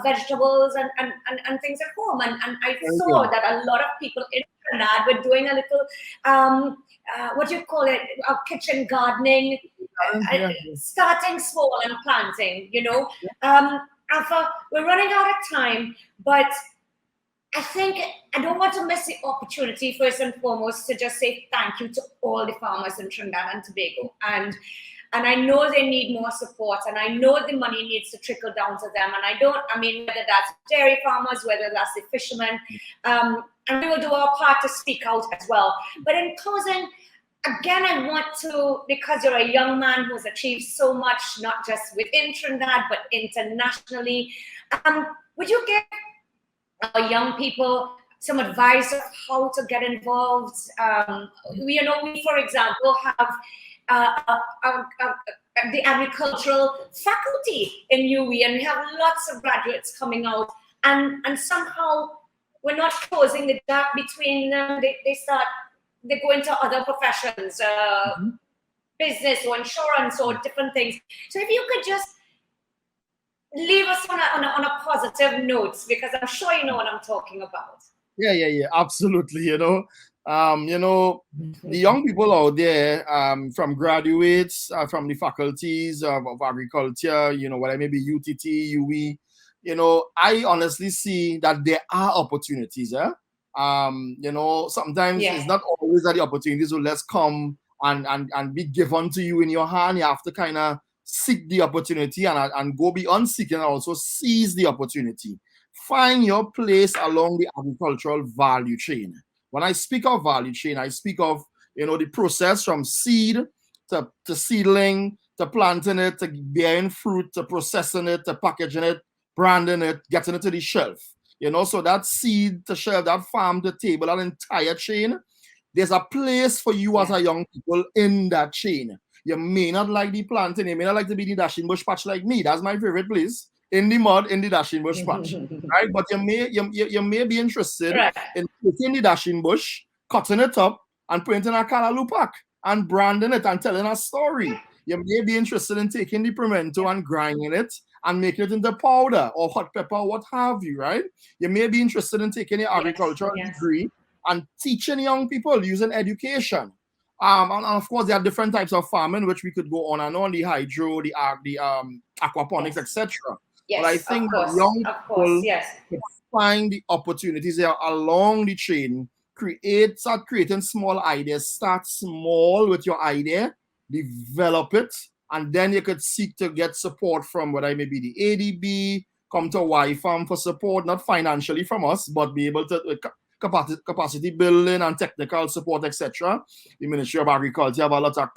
vegetables and things at home. And I saw that a lot of people in Trinidad were doing a little, what do you call it, kitchen gardening, starting small and planting, you know. Alpha, we're running out of time, but I think I don't want to miss the opportunity, first and foremost, to just say thank you to all the farmers in Trinidad and Tobago. And I know they need more support, and I know the money needs to trickle down to them. And I mean, whether that's dairy farmers, whether that's the fishermen, and we will do our part to speak out as well. But in closing, again, I want to, because you're a young man who's achieved so much, not just within Trinidad, but internationally, would you give young people some advice of how to get involved? We, for example, have the agricultural faculty in UWI, and we have lots of graduates coming out, and somehow we're not closing the gap between them. They go into other professions, business or insurance or different things. So if you could just leave us on a positive note, because I'm sure you know what I'm talking about. Yeah, absolutely. The young people out there, from graduates, from the faculties of agriculture, whether it may be UTT, UWI, I honestly see that there are opportunities. Sometimes it's not always that the opportunities will just come and be given to you in your hand. You have to kind of seek the opportunity and go beyond seeking and also seize the opportunity. Find your place along the agricultural value chain. When I speak of value chain, I speak of, the process from seed to seedling, to planting it, to bearing fruit, to processing it, to packaging it, branding it, getting it to the shelf. So that seed to shelf, that farm to table, that entire chain, there's a place for you as a young people in that chain. You may not like the planting, you may not like to be the dashing bush patch like me. That's my favorite place. In the mud, in the dashing bush patch. Right? But you may be interested in taking the dashing bush, cutting it up, and putting it in a callaloo pack and branding it and telling a story. You may be interested in taking the pimento and grinding it and making it into powder or hot pepper or what have you, right? You may be interested in taking the agricultural degree and teaching young people using education. And of course, there are different types of farming, which we could go on and on, the hydro, the aquaponics, etc. Yes, But I think that of young course, people yes. could find the opportunities there along the chain, start creating small ideas, start small with your idea, develop it, and then you could seek to get support from whether it may be the ADB, come to WHYFARM for support, not financially from us, but be able to capacity building and technical support, etc. The Ministry of Agriculture have a lot of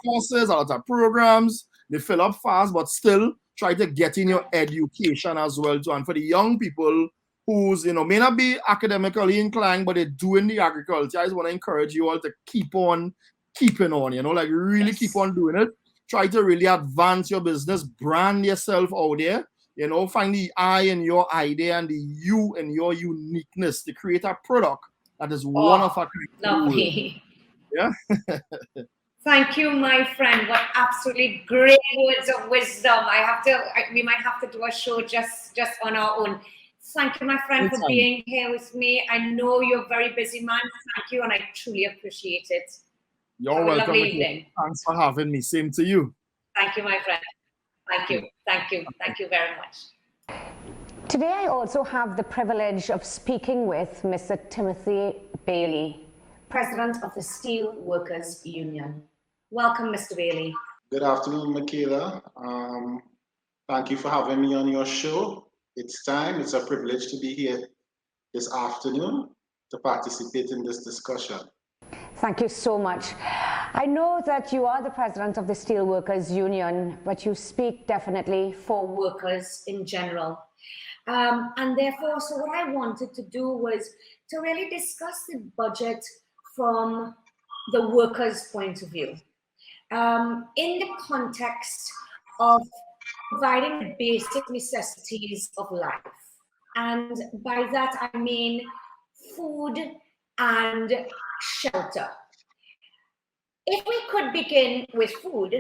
courses, a lot of programs. They fill up fast, but still try to get in your education as well too. And for the young people who's may not be academically inclined, but they're doing the agriculture, I just want to encourage you all to keep on keeping on, like really keep on doing it. Try to really advance your business, brand yourself out there, find the I in your idea and the you in your uniqueness to create a product that is one of a kind. Lovely. Yeah. Thank you, my friend. What absolutely great words of wisdom. We might have to do a show just on our own. Thank you, my friend, for being here with me. I know you're a very busy man. Thank you, and I truly appreciate it. You're welcome. Thanks for having me. Same to you. Thank you, my friend. Thank you. Thank you. Thank you very much. Today, I also have the privilege of speaking with Mr. Timothy Bailey, President of the Steel Workers Union. Welcome, Mr. Bailey. Good afternoon, Mickela. Thank you for having me on your show. It's a privilege to be here this afternoon to participate in this discussion. Thank you so much. I know that you are the president of the Steelworkers Union, but you speak definitely for workers in general. And therefore, so what I wanted to do was to really discuss the budget from the workers' point of view. In the context of providing the basic necessities of life. And by that, I mean food and shelter. If we could begin with food,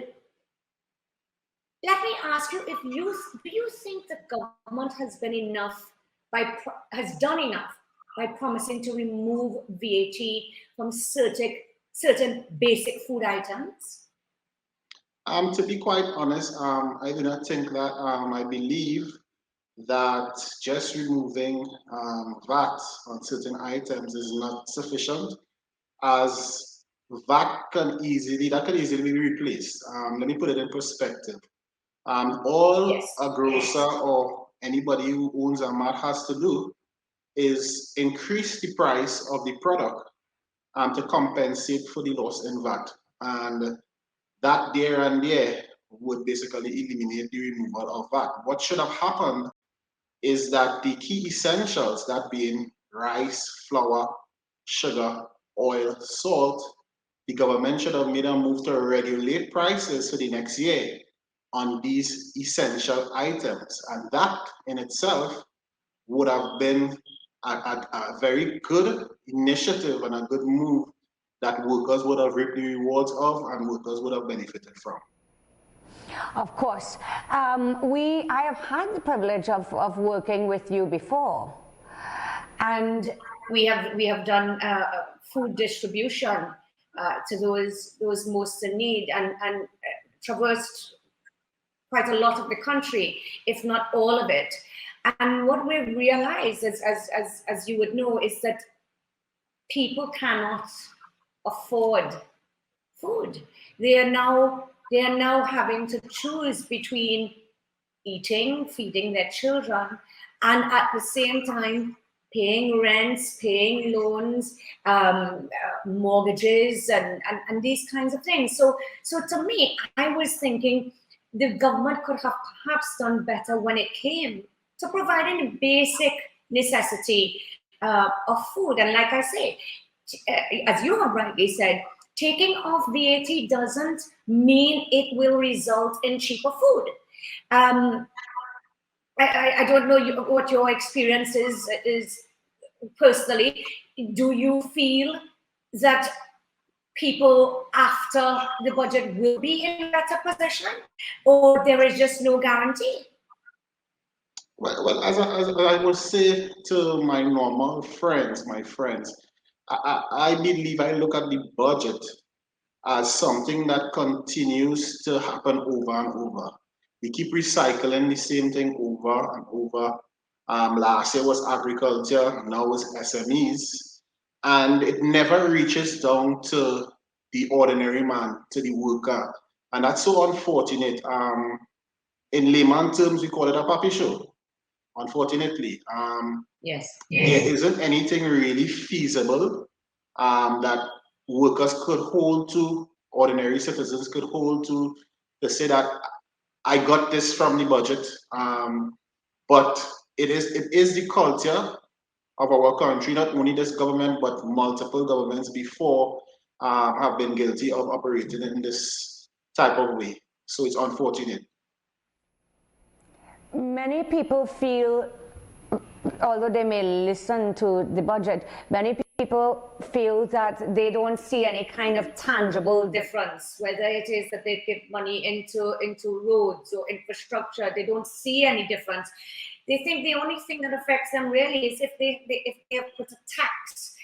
let me ask you, do you think the government has done enough by promising to remove VAT from certain basic food items? To be quite honest, I do not think that. I believe that just removing VAT on certain items is not sufficient, as VAT can easily be replaced. Let me put it in perspective. All a grocer or anybody who owns a mart has to do is increase the price of the product to compensate for the loss in VAT. And that there and there would basically eliminate the removal of VAT. What should have happened is that the key essentials, that being rice, flour, sugar, oil, salt, the government should have made a move to regulate prices for the next year on these essential items. And that in itself would have been a very good initiative and a good move that workers would have reaped the rewards of and workers would have benefited from. Of course. I have had the privilege of working with you before. And we have done food distribution to those most in need and traversed quite a lot of the country, if not all of it. And what we've realized, as you would know, is that people cannot afford food. They are now having to choose between feeding their children, and at the same time paying rents, paying loans, mortgages, and these kinds of things. So to me, I was thinking the government could have perhaps done better when it came to providing a basic necessity of food. And like I say, as you have rightly said, taking off VAT doesn't mean it will result in cheaper food. I don't know what your experience is personally. Do you feel that people after the budget will be in a better position, or there is just no guarantee? Well, as I would say to my normal friends, I believe I look at the budget as something that continues to happen over and over. We keep recycling the same thing over and over. Last year was agriculture, now it's SMEs, and it never reaches down to the ordinary man, to the worker. And that's so unfortunate. In layman terms, we call it a puppy show, unfortunately. Yes. There isn't anything really feasible that workers could hold to, ordinary citizens could hold to say that I got this from the budget. But it is the culture of our country, not only this government, but multiple governments before have been guilty of operating in this type of way. So it's unfortunate. Many people feel, although they may listen to the budget, many people feel that they don't see any kind of tangible difference, whether it is that they give money into roads or infrastructure. They don't see any difference. They think the only thing that affects them really is if they have put a tax.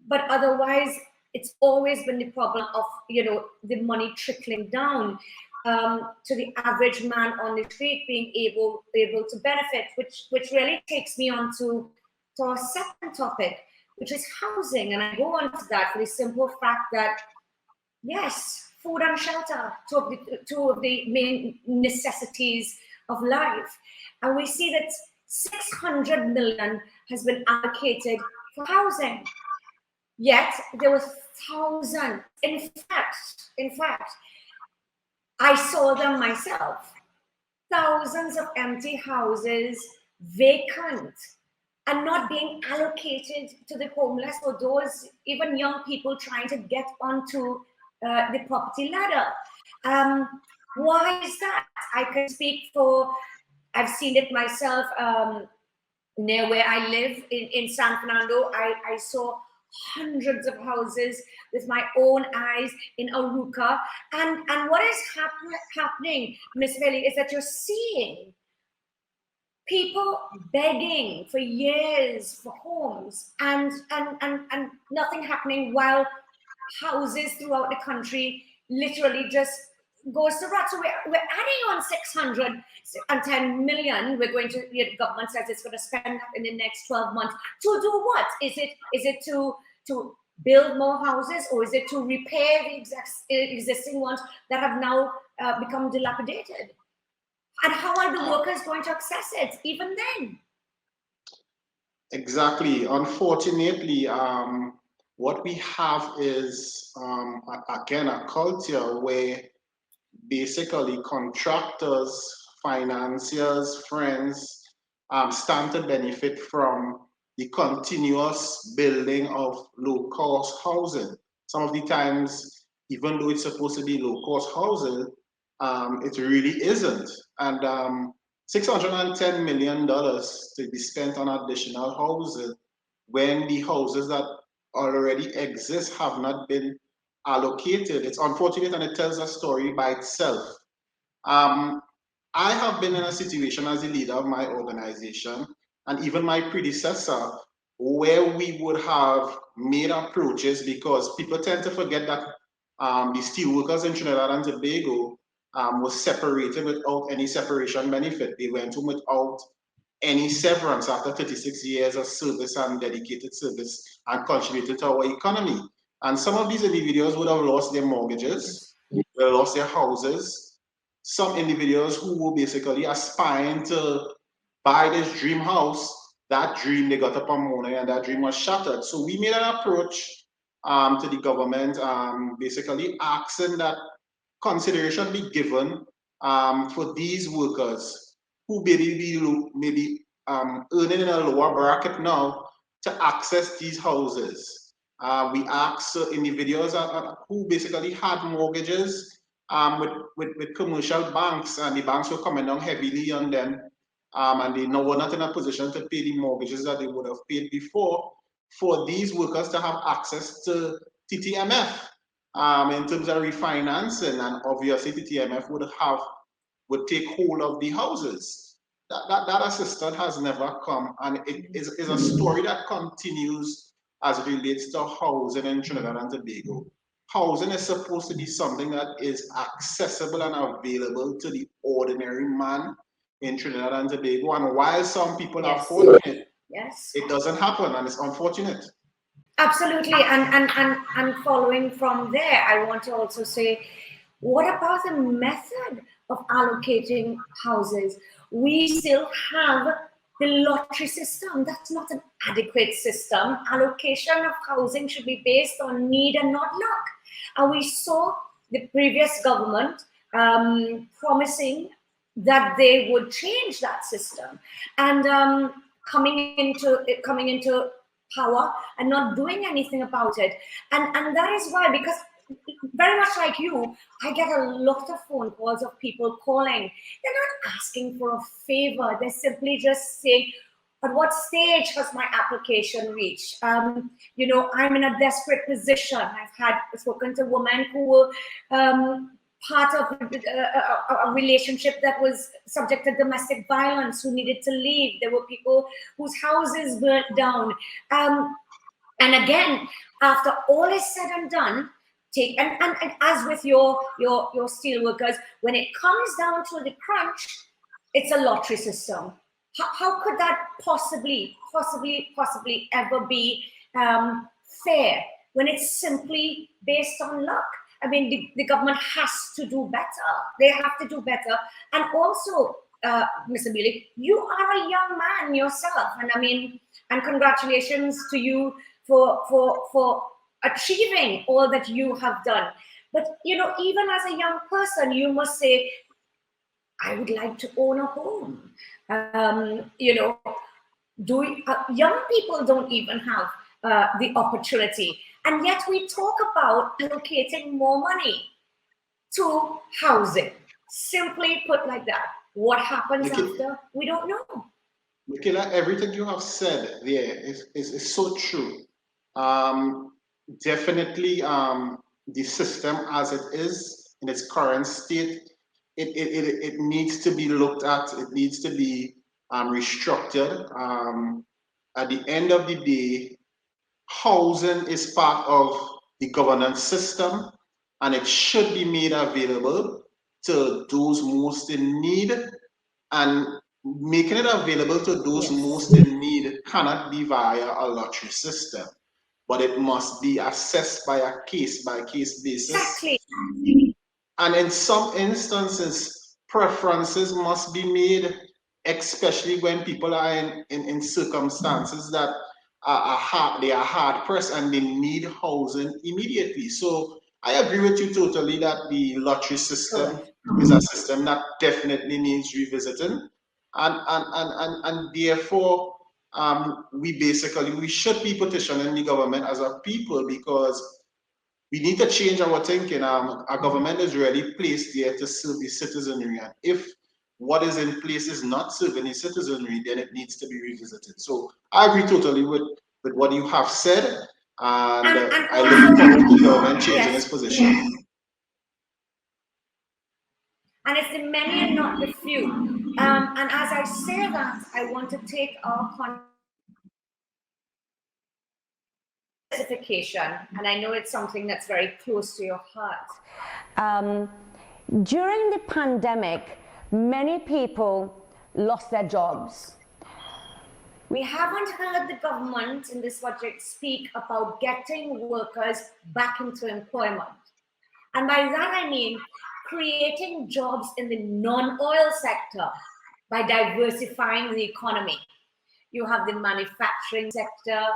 But otherwise, it's always been the problem of, the money trickling down to the average man on the street being able to benefit, which really takes me on to our second topic, which is housing. And I go on to that for the simple fact that, yes, food and shelter, two of the main necessities of life. And we see that 600 million has been allocated for housing. Yet there were thousands. In fact, I saw them myself. Thousands of empty houses, vacant, and not being allocated to the homeless or those even young people trying to get onto the property ladder. Why is that? I can speak for, I've seen it myself near where I live in San Fernando. I saw hundreds of houses with my own eyes in Aruca. And what is happening, Ms. Veli, is that you're seeing people begging for years for homes and nothing happening, while houses throughout the country literally just goes to rot. So we're adding on 610 million. We're going to, the government says it's going to spend in the next 12 months to do what? Is it to build more houses, or is it to repair the existing ones that have now become dilapidated? And how are the workers going to access it even then? Exactly. Unfortunately, what we have is, again, a culture where basically contractors, financiers, friends stand to benefit from the continuous building of low-cost housing. Some of the times, even though it's supposed to be low-cost housing, it really isn't. And $610 million to be spent on additional housing when the houses that already exist have not been allocated. It's unfortunate, and it tells a story by itself. I have been in a situation as the leader of my organization, and even my predecessor, where we would have made approaches, because people tend to forget that the steelworkers in Trinidad and Tobago was separated without any separation benefit. They went home without any severance after 36 years of service and dedicated service and contributed to our economy. And some of these individuals would have lost their mortgages, would have lost their houses. Some individuals who were basically aspiring to buy this dream house, that dream, they got up one morning and that dream was shattered. So we made an approach to the government, basically asking that consideration be given for these workers who maybe earning in a lower bracket now to access these houses. We asked individuals who basically had mortgages with commercial banks, and the banks were coming down heavily on them, and they were not in a position to pay the mortgages that they would have paid before, for these workers to have access to TTMF in terms of refinancing, and obviously TTMF would take hold of the houses. That assistance has never come, and it is a story that continues as it relates to housing in Trinidad and Tobago. housing is supposed to be something that is accessible and available to the ordinary man in Trinidad and Tobago. And while some people are fortunate, it doesn't happen, and it's unfortunate. Absolutely, and following from there, I want to also say, what about the method of allocating houses? We still have the lottery system. That's not an adequate system. Allocation of housing should be based on need and not luck. And we saw the previous government promising that they would change that system, and coming into power and not doing anything about it. And that is why, because very much like you, I get a lot of phone calls of people calling. They're not asking for a favor. They're simply just saying, at what stage has my application reached? You know, I'm in a desperate position. I've spoken to women who were part of a relationship that was subject to domestic violence, who needed to leave. There were people whose houses burnt down. And again, after all is said and done, and as with your steel workers, when it comes down to the crunch, it's a lottery system. How could that possibly ever be fair when it's simply based on luck? I mean, the government has to do better. They have to do better. And also, Mr. Mealy, you are a young man yourself, and I mean, and congratulations to you for achieving all that you have done. But you know, even as a young person, you must say, I would like to own a home. You know, young people don't even have the opportunity, and yet we talk about allocating more money to housing. Simply put like that. What happens after? We don't know. Mickela, everything you have said there is so true. Definitely, the system as it is in its current state, it needs to be looked at. It needs to be restructured. At the end of the day, housing is part of the governance system, and it should be made available to those most in need. And making it available to those most in need cannot be via a lottery system, but it must be assessed by a case-by-case basis. Exactly. And in some instances, preferences must be made, especially when people are in circumstances that are hard pressed and they need housing immediately. So I agree with you totally that the lottery system is a system that definitely needs revisiting, and therefore we should be petitioning the government as a people, because we need to change our thinking. Our government is really placed there to serve the citizenry, and if what is in place is not serving the citizenry, then it needs to be revisited. So I agree totally with what you have said, and I look forward to the government changing its position. And it's the many and not the few. And as I say that, I want to take our specification, and I know it's something that's very close to your heart. During the pandemic, many people lost their jobs. We haven't heard the government in this budget speak about getting workers back into employment. And by that I mean creating jobs in the non-oil sector by diversifying the economy. You have the manufacturing sector,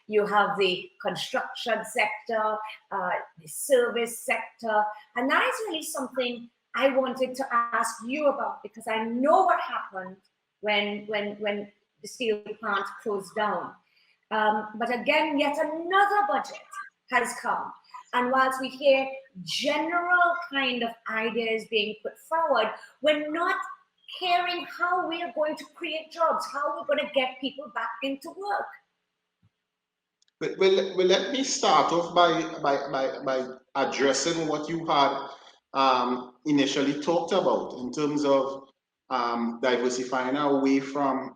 you have the construction sector, the service sector, and that is really something I wanted to ask you about, because I know what happened when the steel plant closed down. But again, yet another budget has come. And whilst we hear general kind of ideas being put forward, we're not hearing how we are going to create jobs, how we're going to get people back into work. Well, let me start off by addressing what you had initially talked about in terms of diversifying away from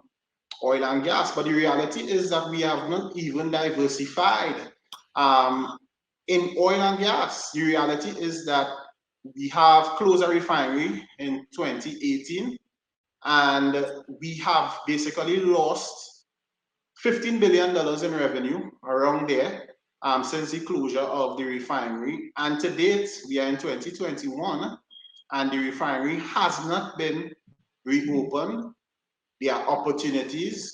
oil and gas. But the reality is that we have not even diversified in oil and gas, the reality is that we have closed a refinery in 2018, and we have basically lost $15 billion in revenue around there since the closure of the refinery. And to date, we are in 2021, and the refinery has not been reopened. There are opportunities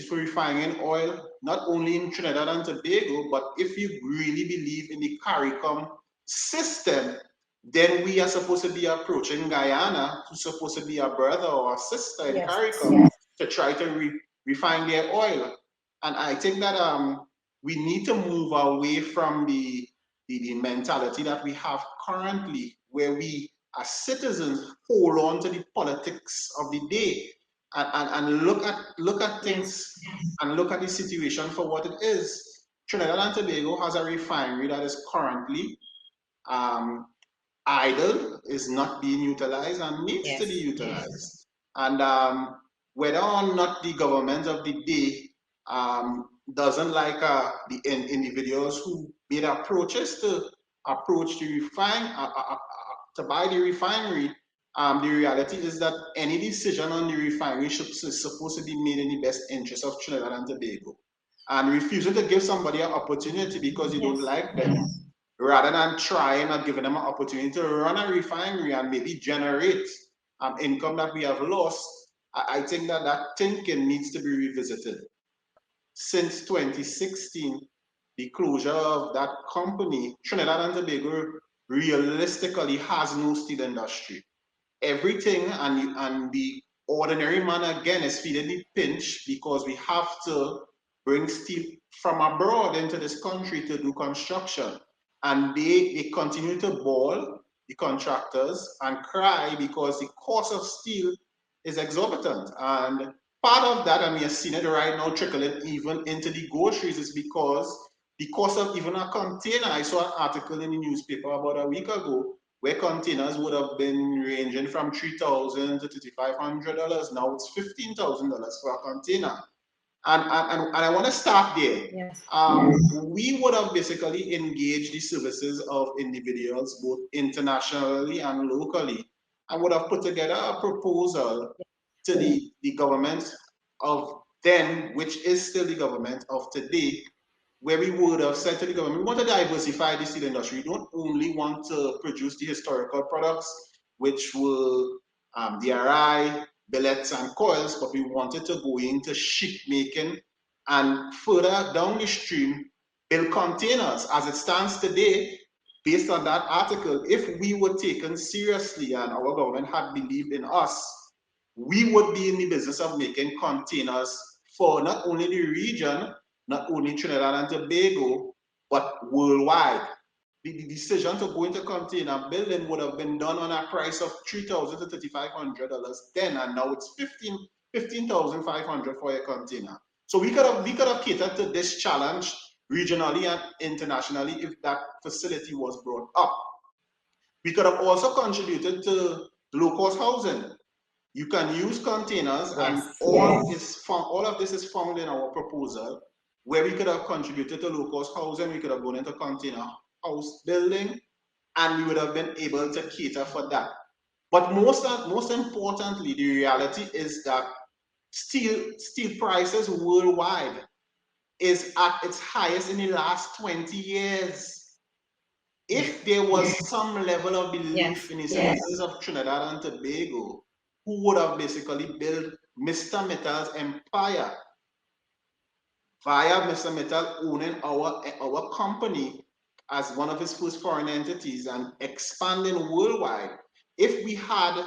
for refining oil, not only in Trinidad and Tobago, but if you really believe in the CARICOM system, then we are supposed to be approaching Guyana, who's supposed to be a brother or a sister in CARICOM, to try to refine their oil. And I think that we need to move away from the mentality that we have currently, where we as citizens hold on to the politics of the day and look at things and look at the situation for what it is. Trinidad and Tobago has a refinery that is currently idle, is not being utilized and needs to be utilized. And whether or not the government of the day doesn't like the individuals who made approaches to approach the to buy the refinery, the reality is that any decision on the refinery is supposed to be made in the best interest of Trinidad and Tobago. And refusing to give somebody an opportunity because you don't like them, rather than trying or giving them an opportunity to run a refinery and maybe generate income that we have lost, I think that thinking needs to be revisited. Since 2016, the closure of that company, Trinidad and Tobago realistically has no steel industry. Everything and the ordinary man again is feeling the pinch because we have to bring steel from abroad into this country to do construction. And they continue to bawl, the contractors, and cry because the cost of steel is exorbitant. And part of that, and we are seeing it right now trickling even into the groceries, is because the cost of even a container, I saw an article in the newspaper about a week ago, where containers would have been ranging from $3,000 to $3,500. Now it's $15,000 for a container. And I want to start there. We would have basically engaged the services of individuals, both internationally and locally, and would have put together a proposal to the government of then, which is still the government of today, where we would have said to the government, we want to diversify the steel industry. We don't only want to produce the historical products, which were DRI, billets, and coils, but we wanted to go into sheet making and further down the stream, build containers. As it stands today, based on that article, if we were taken seriously and our government had believed in us, we would be in the business of making containers for not only the region, not only Trinidad and Tobago, but worldwide. The decision to go into container building would have been done on a price of $3,000 to $3,500 then, and now it's $15,500 for a container. So we could have catered to this challenge regionally and internationally if that facility was brought up. We could have also contributed to low-cost housing. You can use containers, and all of this is found in our proposal, where we could have contributed to low-cost housing. We could have gone into container house building, and we would have been able to cater for that. But most importantly, the reality is that steel prices worldwide is at its highest in the last 20 years. If there was some level of belief in the citizens of Trinidad and Tobago, who would have basically built Mr. Mittal's empire via Mr. Mittal owning our company as one of his first foreign entities and expanding worldwide. If we had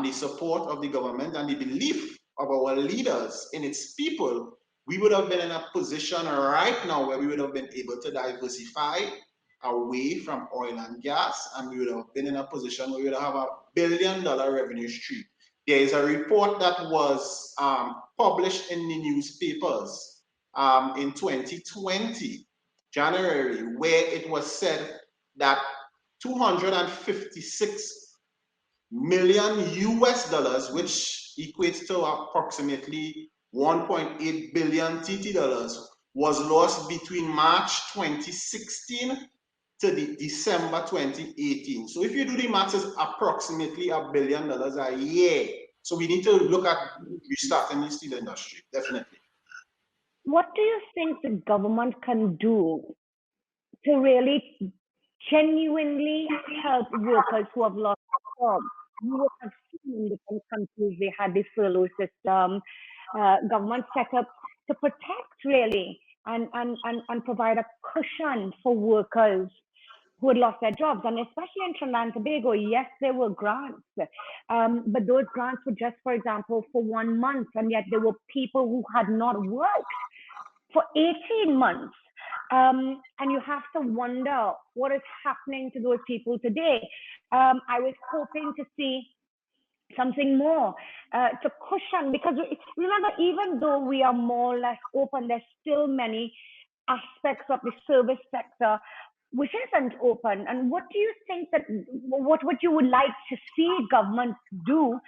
the support of the government and the belief of our leaders in its people, we would have been in a position right now where we would have been able to diversify away from oil and gas, and we would have been in a position where we would have $1 billion revenue stream. There is a report that was published in the newspapers in 2020, January, where it was said that 256 million US dollars, which equates to approximately 1.8 billion TT dollars, was lost between March 2016 to the December 2018. So if you do the maths, it's approximately $1 billion a year. So we need to look at restarting the steel industry, definitely. What do you think the government can do to really genuinely help workers who have lost jobs? You would have seen in different countries they had this furlough system, government set up to protect really and provide a cushion for workers who had lost their jobs. And especially in Trinidad and Tobago, yes, there were grants, but those grants were just, for example, for 1 month, and yet there were people who had not worked for 18 months. And you have to wonder what is happening to those people today. I was hoping to see something more to cushion, because remember, even though we are more or less open, there's still many aspects of the service sector which isn't open. And what do you think what would you like to see government do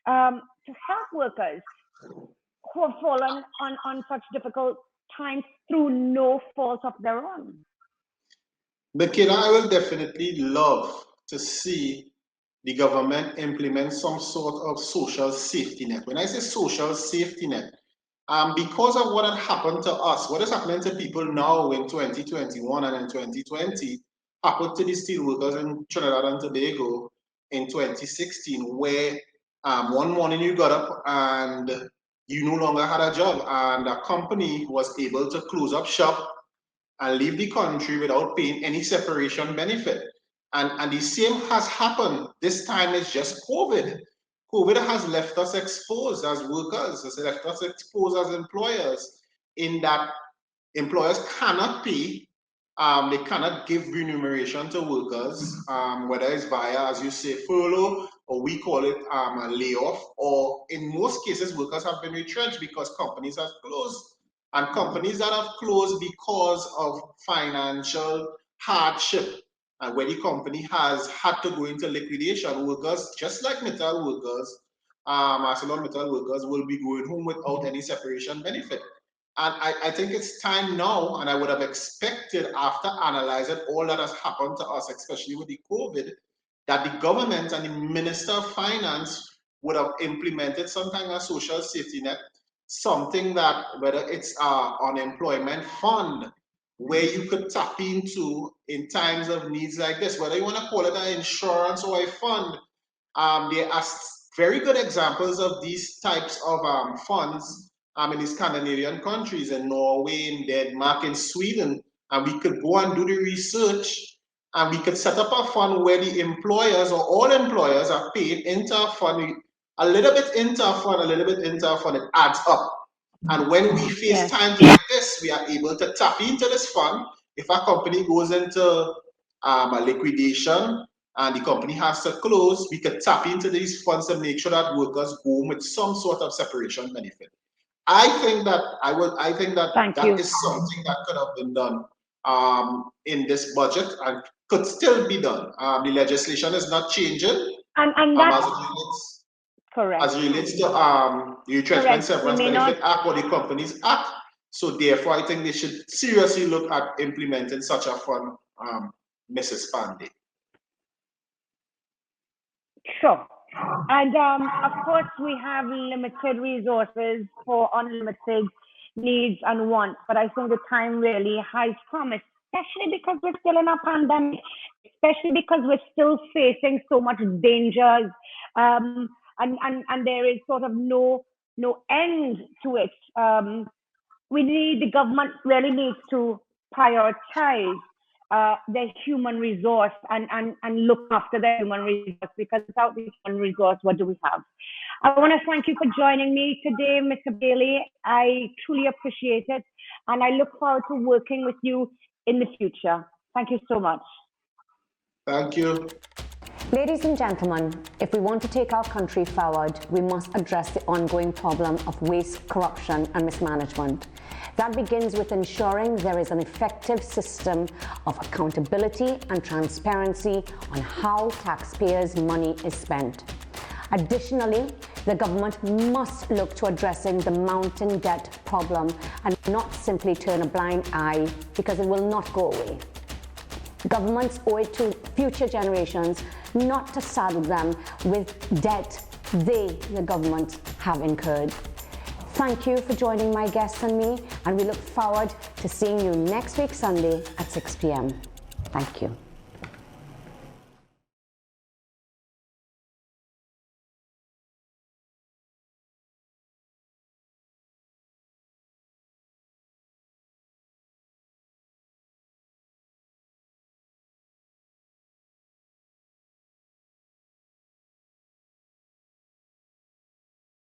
to help workers who have fallen on such difficult times through no fault of their own? Mickela, I will definitely love to see the government implement some sort of social safety net. When I say social safety net, because of what had happened to us, what is happening to people now in 2021 and in 2020 happened to the steel workers in Trinidad and Tobago in 2016, where one morning you got up and you no longer had a job, and a company was able to close up shop and leave the country without paying any separation benefit. And the same has happened. This time it's just COVID. COVID has left us exposed as workers, has left us exposed as employers, in that employers cannot pay, they cannot give remuneration to workers, whether it's via, as you say, furlough, or we call it a layoff, or in most cases, workers have been retrenched because companies have closed. And companies that have closed because of financial hardship, and where the company has had to go into liquidation, workers, just like metal workers, ArcelorMittal workers, will be going home without any separation benefit. And I think it's time now, and I would have expected, after analyzing all that has happened to us, especially with the COVID, that the government and the Minister of Finance would have implemented some kind of social safety net, something that, whether it's an unemployment fund, where you could tap into in times of needs like this, whether you want to call it an insurance or a fund. There are very good examples of these types of funds in the Scandinavian countries, in Norway, in Denmark, in Sweden, and we could go and do the research, and we could set up a fund where the employers, or all employers, are paid into a fund, a little bit into a fund, a little bit into a fund, it adds up. And when we face times like this, we are able to tap into this fund. If a company goes into a liquidation and the company has to close, we could tap into these funds to make sure that workers go home with some sort of separation benefit. I think that that is something that could have been done in this budget and could still be done. The legislation is not changing, and that's correct. As it relates to the Retrenchment Severance Benefit Act or the Companies Act. So therefore, I think they should seriously look at implementing such a fund, Mrs. Panday. Sure. And of course, we have limited resources for unlimited needs and wants, but I think the time really has come, especially because we're still in a pandemic, especially because we're still facing so much dangers, and there is sort of no end to it. The government really needs to prioritize their human resource and look after their human resource, because without the human resource, what do we have? I want to thank you for joining me today, Mr. Bailey. I truly appreciate it, and I look forward to working with you in the future. Thank you so much. Thank you. Ladies and gentlemen, if we want to take our country forward, we must address the ongoing problem of waste, corruption, and mismanagement. That begins with ensuring there is an effective system of accountability and transparency on how taxpayers' money is spent. Additionally, the government must look to addressing the mounting debt problem and not simply turn a blind eye, because it will not go away. Governments owe it to future generations not to saddle them with debt the government, have incurred. Thank you for joining my guests and me, and we look forward to seeing you next week Sunday at 6 p.m. Thank you.